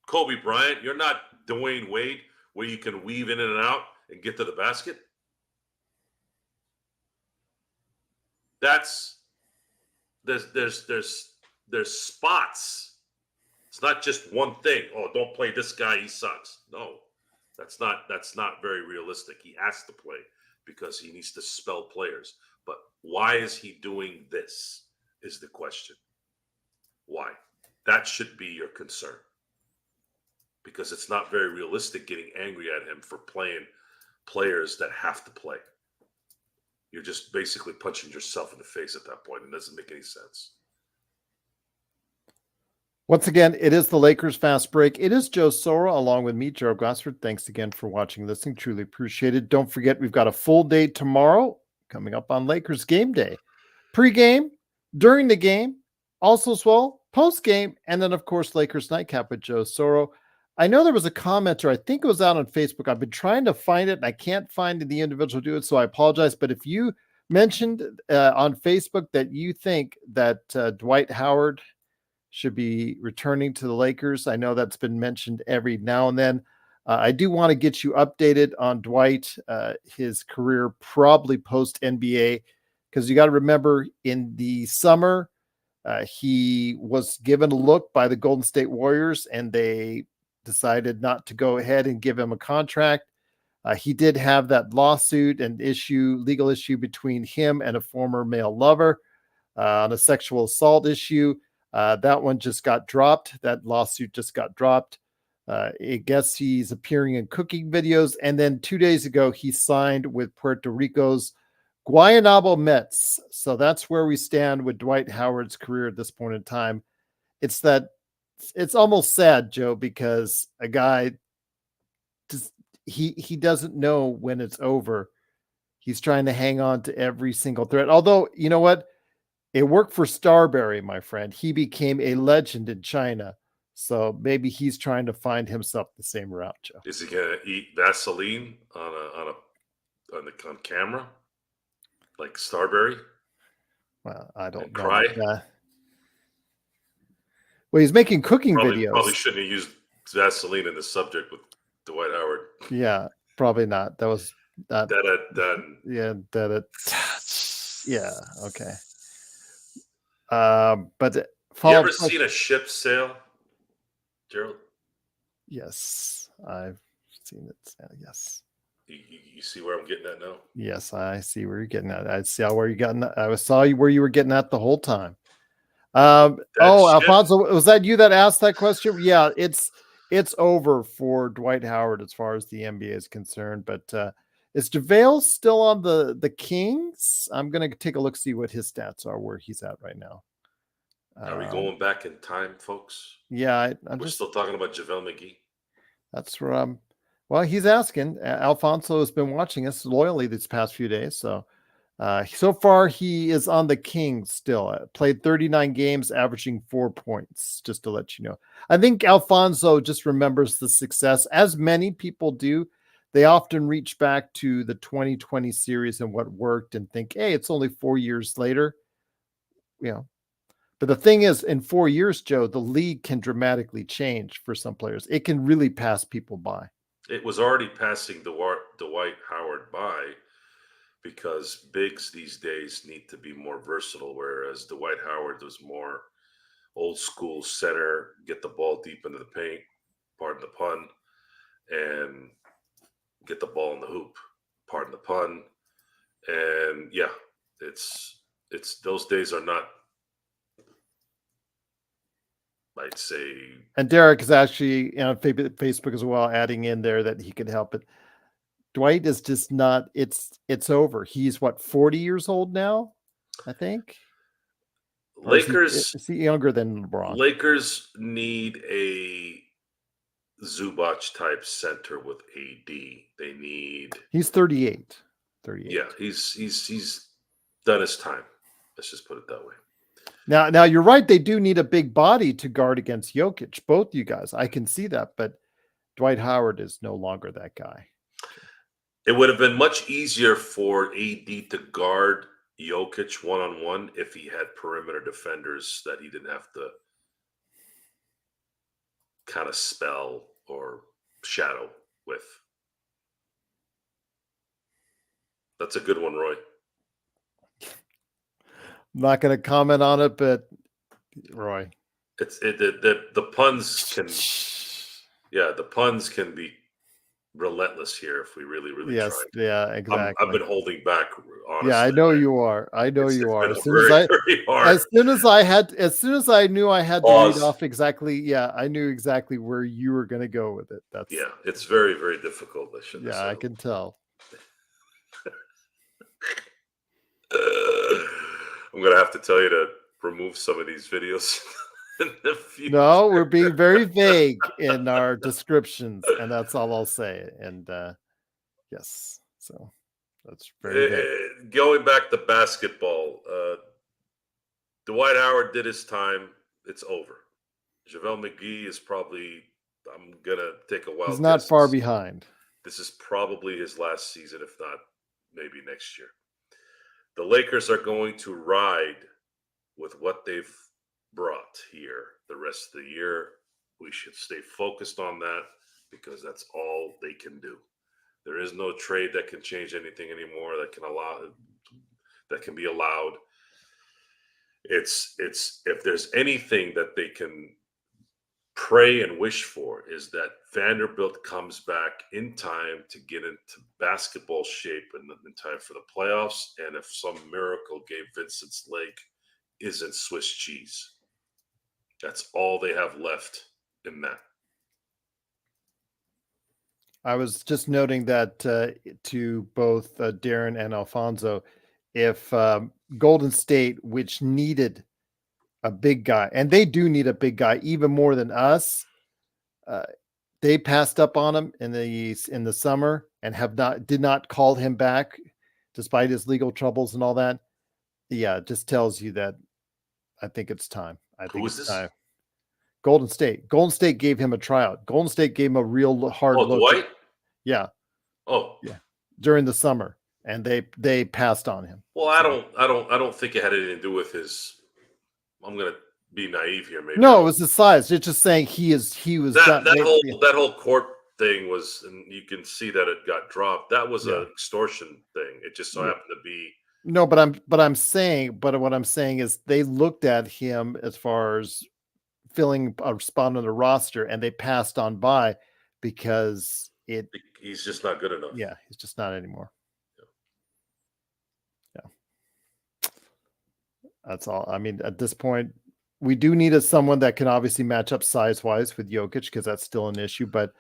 Kobe Bryant. You're not Dwayne Wade, where you can weave in and out and get to the basket. There's spots. It's not just one thing. Oh, don't play this guy, he sucks. No, that's not very realistic. He has to play because he needs to spell players. But why is he doing this is the question. Why? That should be your concern. Because it's not very realistic getting angry at him for playing players that have to play. You're just basically punching yourself in the face at that point. It doesn't make any sense. Once again, it is the Lakers Fast Break. It is Joe Sora along with me, Joe Glassford. Thanks again for watching, listening. Truly appreciate it. Don't forget, we've got a full day tomorrow coming up on Lakers Game Day. Pre-game, during the game, also as well, post-game, and then, of course, Lakers Nightcap with Joe Soro. I know there was a commenter, I think it was out on Facebook. I've been trying to find it, and I can't find the individual do it, so I apologize. But if you mentioned on Facebook that you think that Dwight Howard should be returning to the Lakers, I know that's been mentioned every now and then. I do want to get you updated on Dwight, his career probably post-NBA, because you got to remember in the summer, he was given a look by the Golden State Warriors, and they decided not to go ahead and give him a contract. He did have that lawsuit and legal issue between him and a former male lover on a sexual assault issue. That one just got dropped. That lawsuit just got dropped. I guess he's appearing in cooking videos. And then 2 days ago, he signed with Puerto Rico's Guaynabo Mets. So that's where we stand with Dwight Howard's career at this point in time. It's almost sad, Joe, because a guy just he doesn't know when it's over. He's trying to hang on to every single thread. Although, you know what? It worked for Starberry, my friend. He became a legend in China. So maybe he's trying to find himself the same route, Joe. Is he gonna eat Vaseline on camera, like Starberry? Well, I don't know. Cry? Well, he's making cooking videos. Probably shouldn't have used Vaseline in the subject with Dwight Howard. Yeah, probably not. That was that. Yeah, yeah. Okay. But you ever seen a ship sail, Gerald? Yes, I've seen it. Yes. You see where I'm getting at now? Yes, I see where you're getting at. I saw where you got. I saw you where you were getting at the whole time. Alfonso, was that you that asked that question? Yeah, it's over for Dwight Howard as far as the NBA is concerned. But is JaVale still on the Kings? I'm gonna take a look, see what his stats are, where he's at right now. Are we going back in time, folks? Yeah, we're still talking about JaVale McGee. That's where well, he's asking. Alfonso has been watching us loyally these past few days. So far he is on the Kings still. Played 39 games, averaging 4 points, just to let you know. I think Alfonso just remembers the success, as many people do. They often reach back to the 2020 series and what worked and think, hey, it's only 4 years later. You know. But the thing is, in 4 years, Joe, the league can dramatically change for some players. It can really pass people by. It was already passing Dwight Howard by because bigs these days need to be more versatile, whereas Dwight Howard was more old school center, get the ball deep into the paint, pardon the pun, and get the ball in the hoop, pardon the pun. And yeah, it's those days are not, I'd say. And Derek is actually on Facebook as well, adding in there that he could help it. Dwight is just not. It's over. He's 40 years old now, I think. Lakers. Is he younger than LeBron? Lakers need a Zubac type center with AD. They need. He's 38. 38. Yeah, he's done his time. Let's just put it that way. Now you're right. They do need a big body to guard against Jokic. Both you guys, I can see that. But Dwight Howard is no longer that guy. It would have been much easier for AD to guard Jokic one-on-one if he had perimeter defenders that he didn't have to kind of spell or shadow with. That's a good one, Roy. I'm not going to comment on it, but Roy. The puns can, the puns can be relentless here if we really Yes, try. yeah, exactly. I've been holding back, honestly. Yeah, I know you are. I know It's you are. been As soon very, as very hard. as soon as I knew I had to read Pause. off exactly, yeah, I knew exactly where you were going to go with it. That's it's very, very difficult. I can tell. I'm gonna have to tell you to remove some of these videos in the future. No, we're being very vague in our descriptions, and that's all I'll say. And yes, so that's very vague. Going back to basketball, Dwight Howard did his time. It's over. JaVale McGee is probably, I'm gonna take a wild He's not guess. far behind. This is probably his last season, if not maybe next year. The Lakers are going to ride with what they've brought here the rest of the year. We should stay focused on that because that's all they can do. There is no trade that can change anything anymore that can be allowed. It's if there's anything that they can pray and wish for is that Vanderbilt comes back in time to get into basketball shape in time for the playoffs. And if some miracle Gabe Vincent's leg isn't Swiss cheese, that's all they have left in that. I was just noting that to both Darren and Alfonso, if Golden State, which needed a big guy, and they do need a big guy even more than us, they passed up on him in the summer and did not call him back despite his legal troubles and all that. Yeah, it just tells you that I think it's time. Who is this? Time. Golden State. Golden State gave him a tryout. Golden State gave him a real hard look. Dwight? Yeah. Oh, yeah. During the summer, and they passed on him. Well, I don't think it had anything to do with his. I'm gonna be naive here, maybe. No, it was the size. It's just saying he was that whole court thing was, and you can see that it got dropped. That was an extortion thing. It just so happened to be. No, but what I'm saying is they looked at him as far as filling a spot on the roster, and they passed on by because he's just not good enough. Yeah, he's just not anymore. Yeah. That's all. I mean, at this point, we do need someone that can obviously match up size-wise with Jokic because that's still an issue. But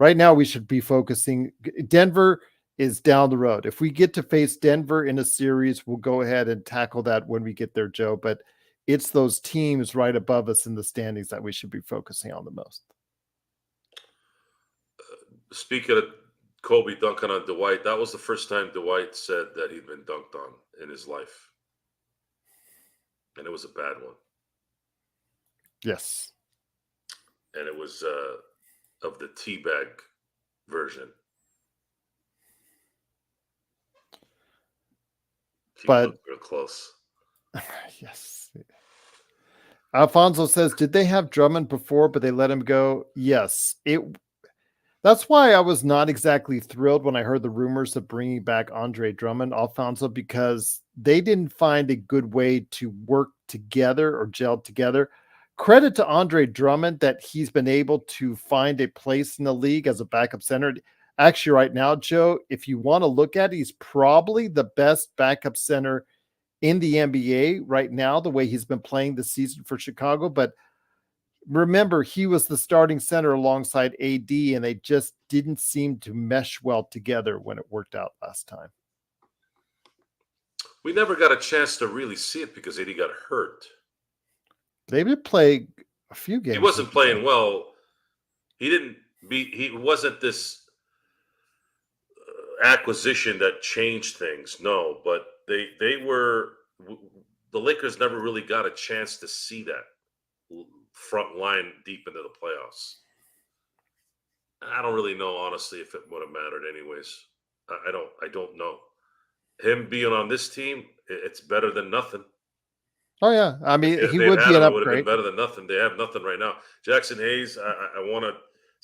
right now, we should be focusing. Denver is down the road. If we get to face Denver in a series, we'll go ahead and tackle that when we get there, Joe. But it's those teams right above us in the standings that we should be focusing on the most. Speaking of Kobe dunking on Dwight, that was the first time Dwight said that he'd been dunked on in his life. And it was a bad one. Yes. And it was of the teabag version. But real close. Yes. Alfonso says, did they have Drummond before, but they let him go? Yes. That's why I was not exactly thrilled when I heard the rumors of bringing back Andre Drummond, Alfonso, because they didn't find a good way to work together or gel together. Credit to Andre Drummond that he's been able to find a place in the league as a backup center. Actually, right now, Joe, if you want to look at it, he's probably the best backup center in the NBA right now, the way he's been playing this season for Chicago. But remember, he was the starting center alongside AD, and they just didn't seem to mesh well together when it worked out last time. We never got a chance to really see it because AD got hurt. They did play a few games. He wasn't playing well. He wasn't this acquisition that changed things. No, but the Lakers never really got a chance to see that front line deep into the playoffs. I don't really know, honestly, if it would have mattered anyways. I don't know. Him being on this team, it's better than nothing. Oh yeah, I mean If he they'd would had be an him, it would have been upgrade. better than nothing. They have nothing right now. Jackson Hayes, I want to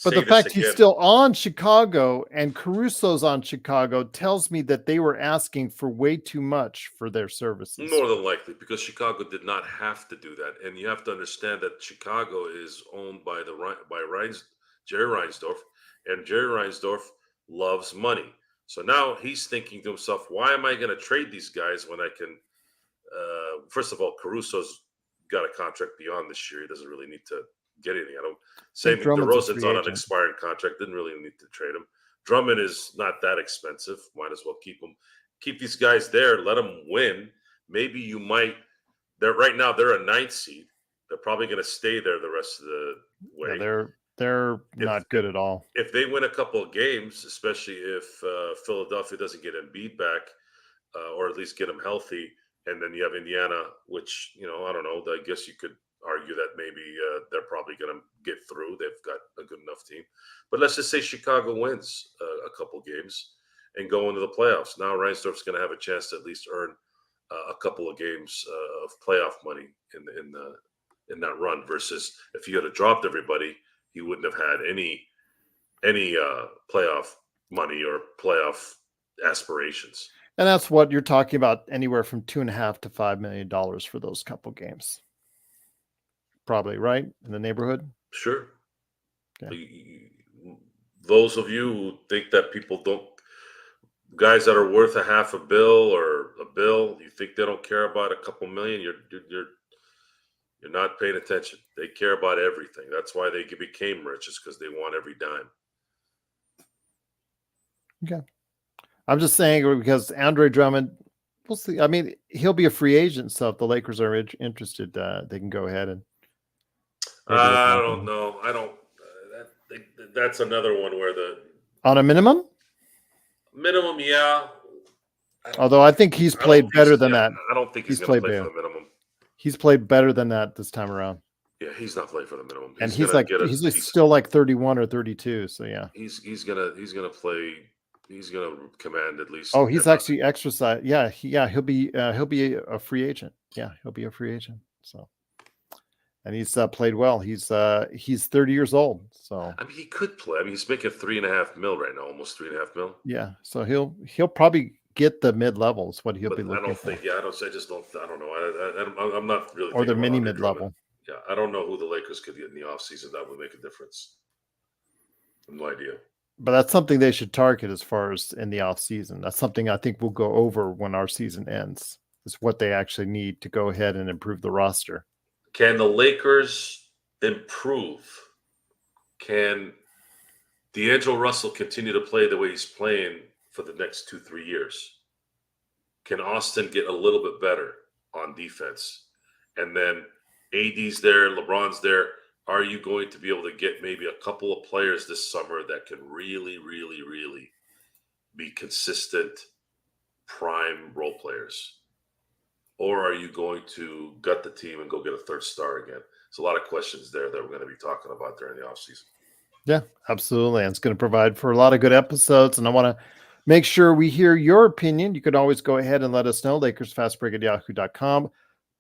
But the say this fact he's again. still on Chicago and Caruso's on Chicago tells me that they were asking for way too much for their services. More than likely, because Chicago did not have to do that, and you have to understand that Chicago is owned by Jerry Reinsdorf, and Jerry Reinsdorf loves money. So now he's thinking to himself, "Why am I going to trade these guys when I can?" First of all, Caruso's got a contract beyond this year; he doesn't really need to get anything. I don't. I Same think thing. Drummond's a DeRozan's free on an agent. expired contract; didn't really need to trade him. Drummond is not that expensive. Might as well keep him. Keep these guys there. Let them win. Maybe you might. They're right now. They're a ninth seed. They're probably going to stay there the rest of the way. Yeah, they're not good at all. If they win a couple of games, especially if Philadelphia doesn't get Embiid back, or at least get him healthy, and then you have Indiana, which I don't know. I guess you could argue that maybe they're probably going to get through. They've got a good enough team. But let's just say Chicago wins a couple games and go into the playoffs. Now Reinsdorf's going to have a chance to at least earn a couple of games of playoff money in that run. Versus if he had dropped everybody, he wouldn't have had any playoff money or playoff aspirations. And that's what you're talking about, anywhere from $2.5 to $5 million for those couple games. Probably, right? In the neighborhood? Sure. Okay. Those of you who think that guys that are worth a half a bill or a bill, you think they don't care about a couple million, you're not paying attention. They care about everything. That's why they became rich, is because they want every dime. Okay. I'm just saying, because Andre Drummond, we'll see. I mean, he'll be a free agent, so if the Lakers are interested, they can go ahead and. I don't know. I don't. That's another one where on a minimum. Yeah. Although I think he's played better than that. I don't think he's going to play for the minimum. He's played better than that this time around. Yeah, he's not playing for the minimum. And he's still like 31 or 32. So yeah, he's gonna play. He's gonna command at least. Oh, he's actually exercised. Yeah, he'll be a free agent. Yeah, he'll be a free agent. So, and he's played well. He's 30 years old. So I mean, he could play. I mean, he's making $3.5 million right now, almost $3.5 million. Yeah, so he'll probably get the mid levels. What he'll be looking for. Yeah, I don't know. I'm not really. Or the mini mid level. Yeah, I don't know who the Lakers could get in the offseason that would make a difference. I have no idea. But that's something they should target as far as in the offseason. That's something I think we'll go over when our season ends, is what they actually need to go ahead and improve the roster. Can the Lakers improve? Can D'Angelo Russell continue to play the way he's playing for the next 2-3 years? Can Austin get a little bit better on defense? And then AD's there, LeBron's there. Are you going to be able to get maybe a couple of players this summer that can really, really, really be consistent prime role players? Or are you going to gut the team and go get a third star again? There's a lot of questions there that we're going to be talking about during the offseason. Yeah, absolutely. And it's going to provide for a lot of good episodes. And I want to make sure we hear your opinion. You could always go ahead and let us know, LakersFastBreak@yahoo.com.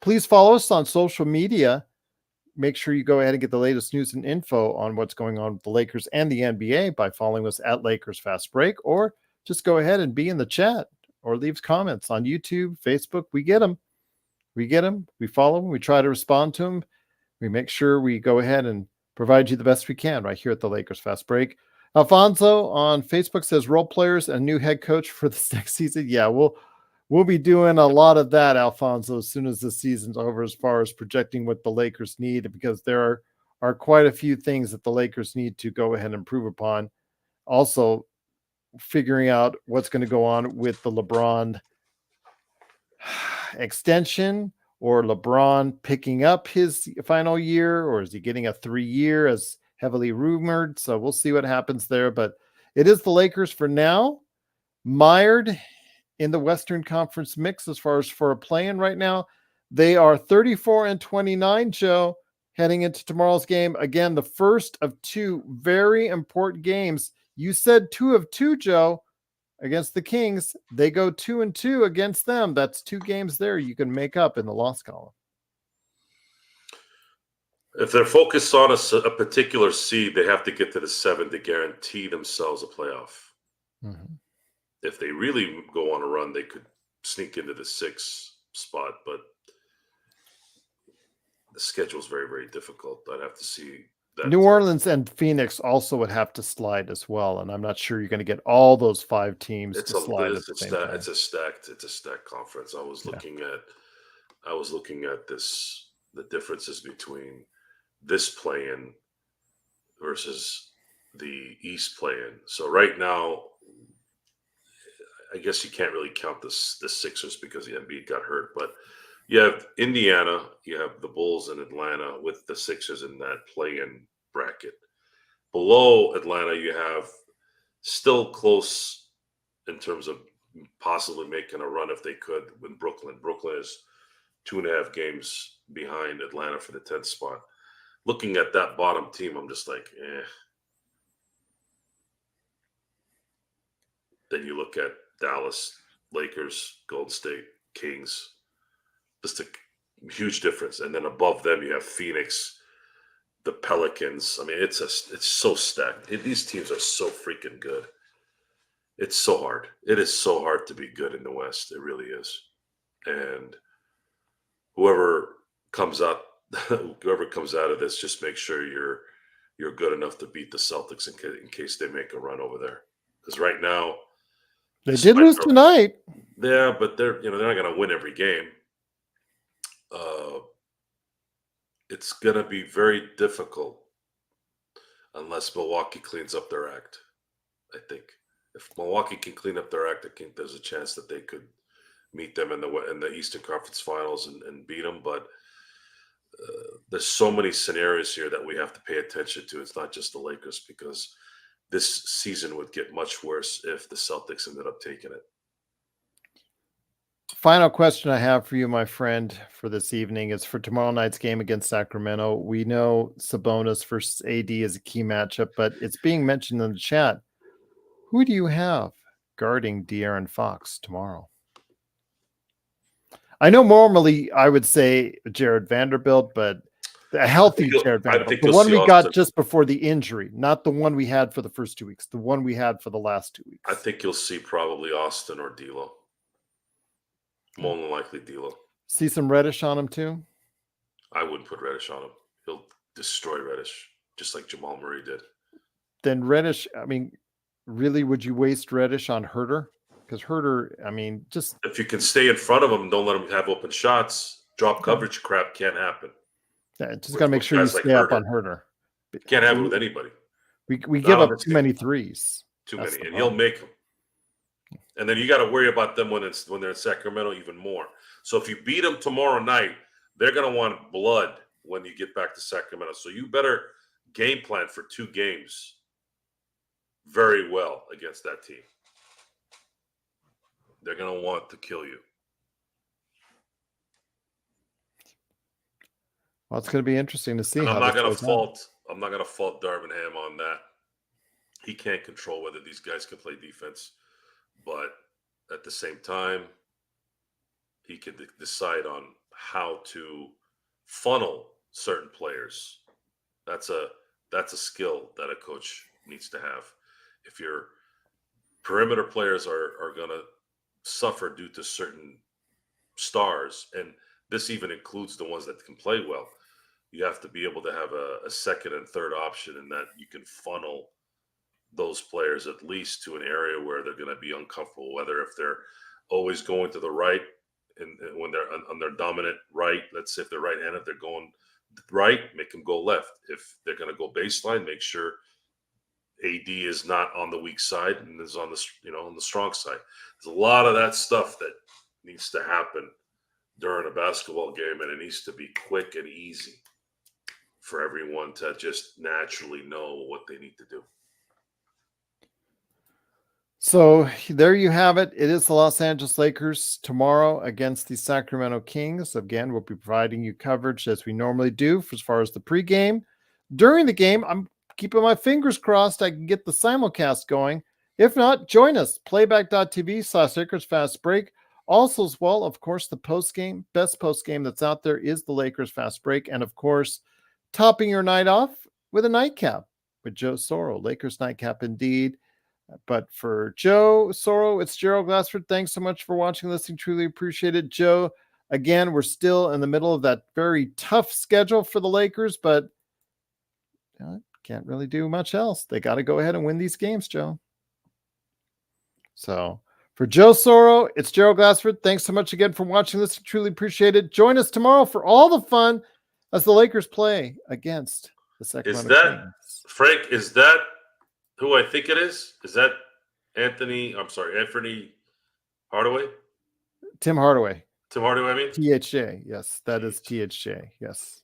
Please follow us on social media. Make sure you go ahead and get the latest news and info on what's going on with the Lakers and the NBA by following us at Lakers Fast Break, or just go ahead and be in the chat or leave comments on YouTube, Facebook. We get them. We follow them. We try to respond to them. We make sure we go ahead and provide you the best we can right here at the Lakers Fast Break. Alfonso on Facebook says role players and new head coach for this next season. Yeah, we'll be doing a lot of that, Alfonso, as soon as the season's over, as far as projecting what the Lakers need, because there are quite a few things that the Lakers need to go ahead and improve upon. Also, figuring out what's going to go on with the LeBron extension, or LeBron picking up his final year, or is he getting a 3-year as heavily rumored? So we'll see what happens there. But it is the Lakers for now, mired in the Western Conference mix as far as for a play-in right now. They are 34-29, Joe, heading into tomorrow's game. Again, the first of 2 very important games. You said 2 of 2, Joe. against the Kings. They go 2-2 against them. That's 2 games there you can make up in the loss column. If they're focused on a particular seed, they have to get to the 7 to guarantee themselves a playoff. Mm-hmm. If they really go on a run, they could sneak into the 6 spot, but the schedule is very, very difficult. I'd have to see that. New Orleans and Phoenix also would have to slide as well, and I'm not sure you're going to get all those 5 teams to slide at the same time. It's a stacked conference. I was looking at the differences between this play-in versus the East play-in. So right now, I guess you can't really count the Sixers because the Embiid got hurt, but you have Indiana, you have the Bulls in Atlanta with the Sixers in that play-in bracket. Below Atlanta, you have still close in terms of possibly making a run if they could with Brooklyn. Brooklyn is 2.5 games behind Atlanta for the 10th spot. Looking at that bottom team, I'm just like, eh. Then you look at Dallas, Lakers, Golden State, Kings. Just a huge difference. And then above them, you have Phoenix, the Pelicans. I mean, it's so stacked. These teams are so freaking good. It's so hard. It is so hard to be good in the West. It really is. And whoever comes out of this, just make sure you're good enough to beat the Celtics in case they make a run over there. Because right now, they did lose tonight. Yeah, but they're not going to win every game. It's going to be very difficult unless Milwaukee cleans up their act. I think if Milwaukee can clean up their act, I think there's a chance that they could meet them in the Eastern Conference Finals and beat them. But there's so many scenarios here that we have to pay attention to. It's not just the Lakers, because this season would get much worse if the Celtics ended up taking it. Final question I have for you, my friend, for this evening is for tomorrow night's game against Sacramento. We know Sabonis versus AD is a key matchup, but it's being mentioned in the chat. Who do you have guarding DeAaron Fox tomorrow? I know normally I would say Jared Vanderbilt, but a healthy Jared Vanderbilt, the one we got just before the injury, not the one we had for the first 2 weeks, the one we had for the last 2 weeks. I think you'll see probably Austin or D'Lo. More than likely D'Lo. See some Reddish on him too? I wouldn't put Reddish on him. He'll destroy Reddish, just like Jamal Murray did. Then Reddish, I mean, really, would you waste Reddish on Herter? Because Herter, I mean, just... If you can stay in front of him, don't let him have open shots, drop coverage crap can't happen. Yeah, just got to make sure you stay up on Herter. Can't have it with anybody. We give up too many threes. Too many, and he'll make them. And then you got to worry about them when they're in Sacramento even more. So if you beat them tomorrow night, they're going to want blood when you get back to Sacramento. So you better game plan for 2 games very well against that team. They're going to want to kill you. Well, it's going to be interesting to see. And I'm not going to fault Darvin Ham on that. He can't control whether these guys can play defense. But at the same time, he could decide on how to funnel certain players. That's a skill that a coach needs to have. If your perimeter players are going to suffer due to certain stars, and this even includes the ones that can play well, you have to be able to have a second and third option, and that you can funnel those players at least to an area where they're going to be uncomfortable, whether if they're always going to the right and when they're on their dominant right, let's say if they're right-handed, they're going right, make them go left. If they're going to go baseline, make sure AD is not on the weak side and is on the strong side. There's a lot of that stuff that needs to happen during a basketball game, and it needs to be quick and easy for everyone to just naturally know what they need to do. So there you have it. It is the Los Angeles Lakers tomorrow against the Sacramento Kings. Again, we'll be providing you coverage as we normally do as far as the pregame. During the game, I'm keeping my fingers crossed I can get the simulcast going. If not, join us. Playback.tv/Lakers Fast Break. Also, as well, of course, the best post game that's out there is the Lakers Fast Break. And of course, topping your night off with a nightcap with Joe Soro. Lakers nightcap indeed. But for Joe Soro, it's Gerald Glassford. Thanks so much for watching, listening. Truly appreciate it. Joe, again, we're still in the middle of that very tough schedule for the Lakers, but can't really do much else. They got to go ahead and win these games, Joe. So for Joe Soro, it's Gerald Glassford. Thanks so much again for watching this. Truly appreciate it. Join us tomorrow for all the fun as the Lakers play against the Sacramento Kings. Frank, is that who I think it is? Is that Anthony Hardaway? Tim Hardaway. Tim Hardaway, I mean? THJ. Yes, that is THJ. Yes.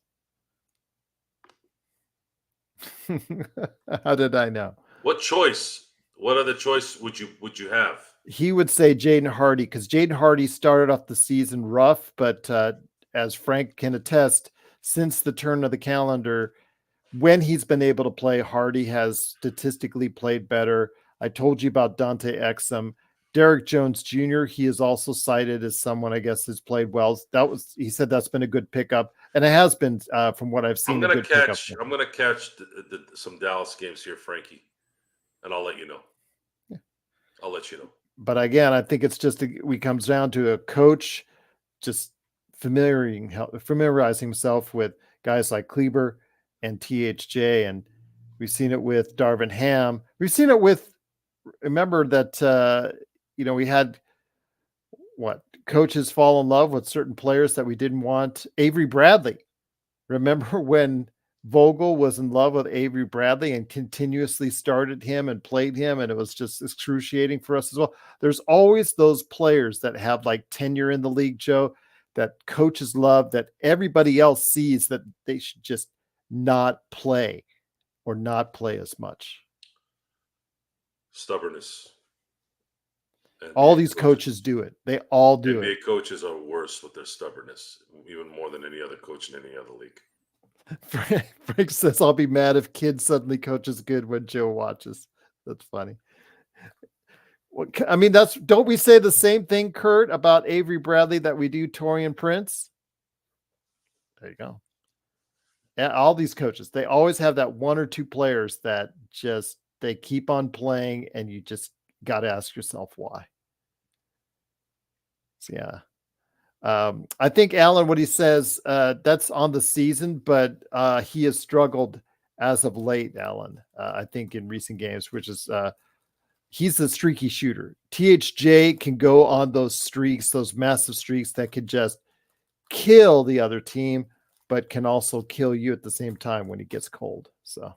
How did I know? What other choice would you have? He would say Jaden Hardy, because Jaden Hardy started off the season rough, but as Frank can attest, since the turn of the calendar, when he's been able to play, Hardy has statistically played better. I told you about Dante Exum. Derek Jones Jr., he is also cited as someone, I guess, has played well. He said that's been a good pickup, and it has been from what I've seen. I'm going to catch some Dallas games here, Frankie, and I'll let you know. Yeah. I'll let you know. But again, I think it's just we comes down to a coach just familiarizing himself with guys like Kleber and THJ, and we've seen it with Darvin Ham. We've seen it with, remember that we had coaches fall in love with certain players that we didn't want. Avery Bradley. Remember when Vogel was in love with Avery Bradley and continuously started him and played him, and it was just excruciating for us as well. There's always those players that have like tenure in the league, Joe, that coaches love, that everybody else sees that they should just not play or not play as much. Stubbornness. All these coaches do it. They all do it. NBA coaches are worse with their stubbornness, even more than any other coach in any other league. Frank says, I'll be mad if Kid suddenly coaches good when Joe watches. That's funny. I mean, don't we say the same thing, Kurt, about Avery Bradley that we do Taurean Prince? There you go. And all these coaches, they always have that one or two players that just, they keep on playing, and you just got to ask yourself why. So, yeah. I think Alan, what he says, that's on the season, but he has struggled as of late, Alan. I think in recent games, which is he's a streaky shooter. THJ can go on those streaks, those massive streaks that could just kill the other team, but can also kill you at the same time when he gets cold. So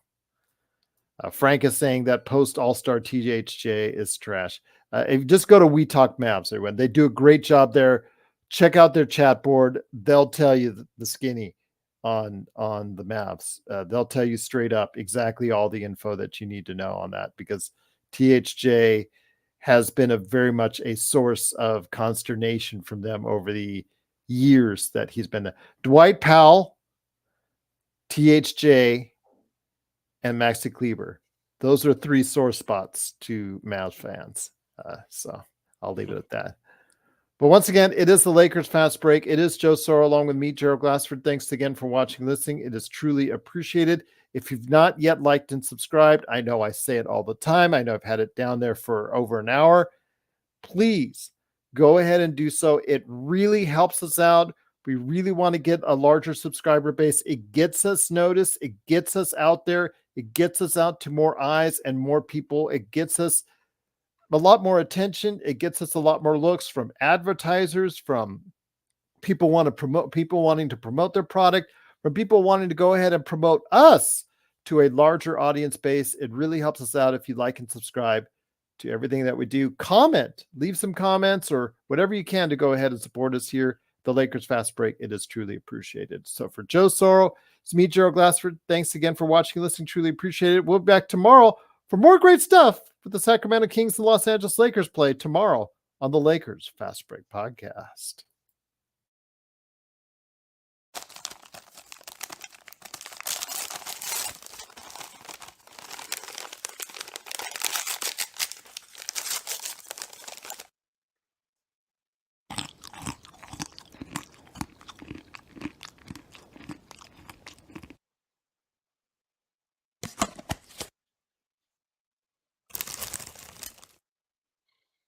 Frank is saying that post All-Star THJ is trash. If you just go to We Talk Mavs, everyone. They do a great job there. Check out their chat board. They'll tell you the skinny on the Mavs. They'll tell you straight up exactly all the info that you need to know on that, because THJ has been very much a source of consternation from them over the years that he's been there. Dwight Powell, THJ, and Maxi Kleber. Those are three sore spots to Mavs fans. So I'll leave it at that. But once again, it is the Lakers Fast Break. It is Joe Soro along with me, Gerald Glassford. Thanks again for watching and listening. It is truly appreciated. If you've not yet liked and subscribed, I know I say it all the time. I know I've had it down there for over an hour. Please go ahead and do so. It really helps us out. We really want to get a larger subscriber base. It gets us noticed. It gets us out there. It gets us out to more eyes and more people. It gets us a lot more attention. It gets us a lot more looks from advertisers, from people wanting to promote their product, from people wanting to go ahead and promote us to a larger audience base. It really helps us out if you like and subscribe to everything that we do. Comment, leave some comments or whatever you can to go ahead and support us here. The Lakers Fast Break. It is truly appreciated. So for Joe Soro, it's me, Gerald Glassford. Thanks again for watching and listening. Truly appreciate it. We'll be back tomorrow for more great stuff with the Sacramento Kings and Los Angeles Lakers play tomorrow on the Lakers Fast Break Podcast.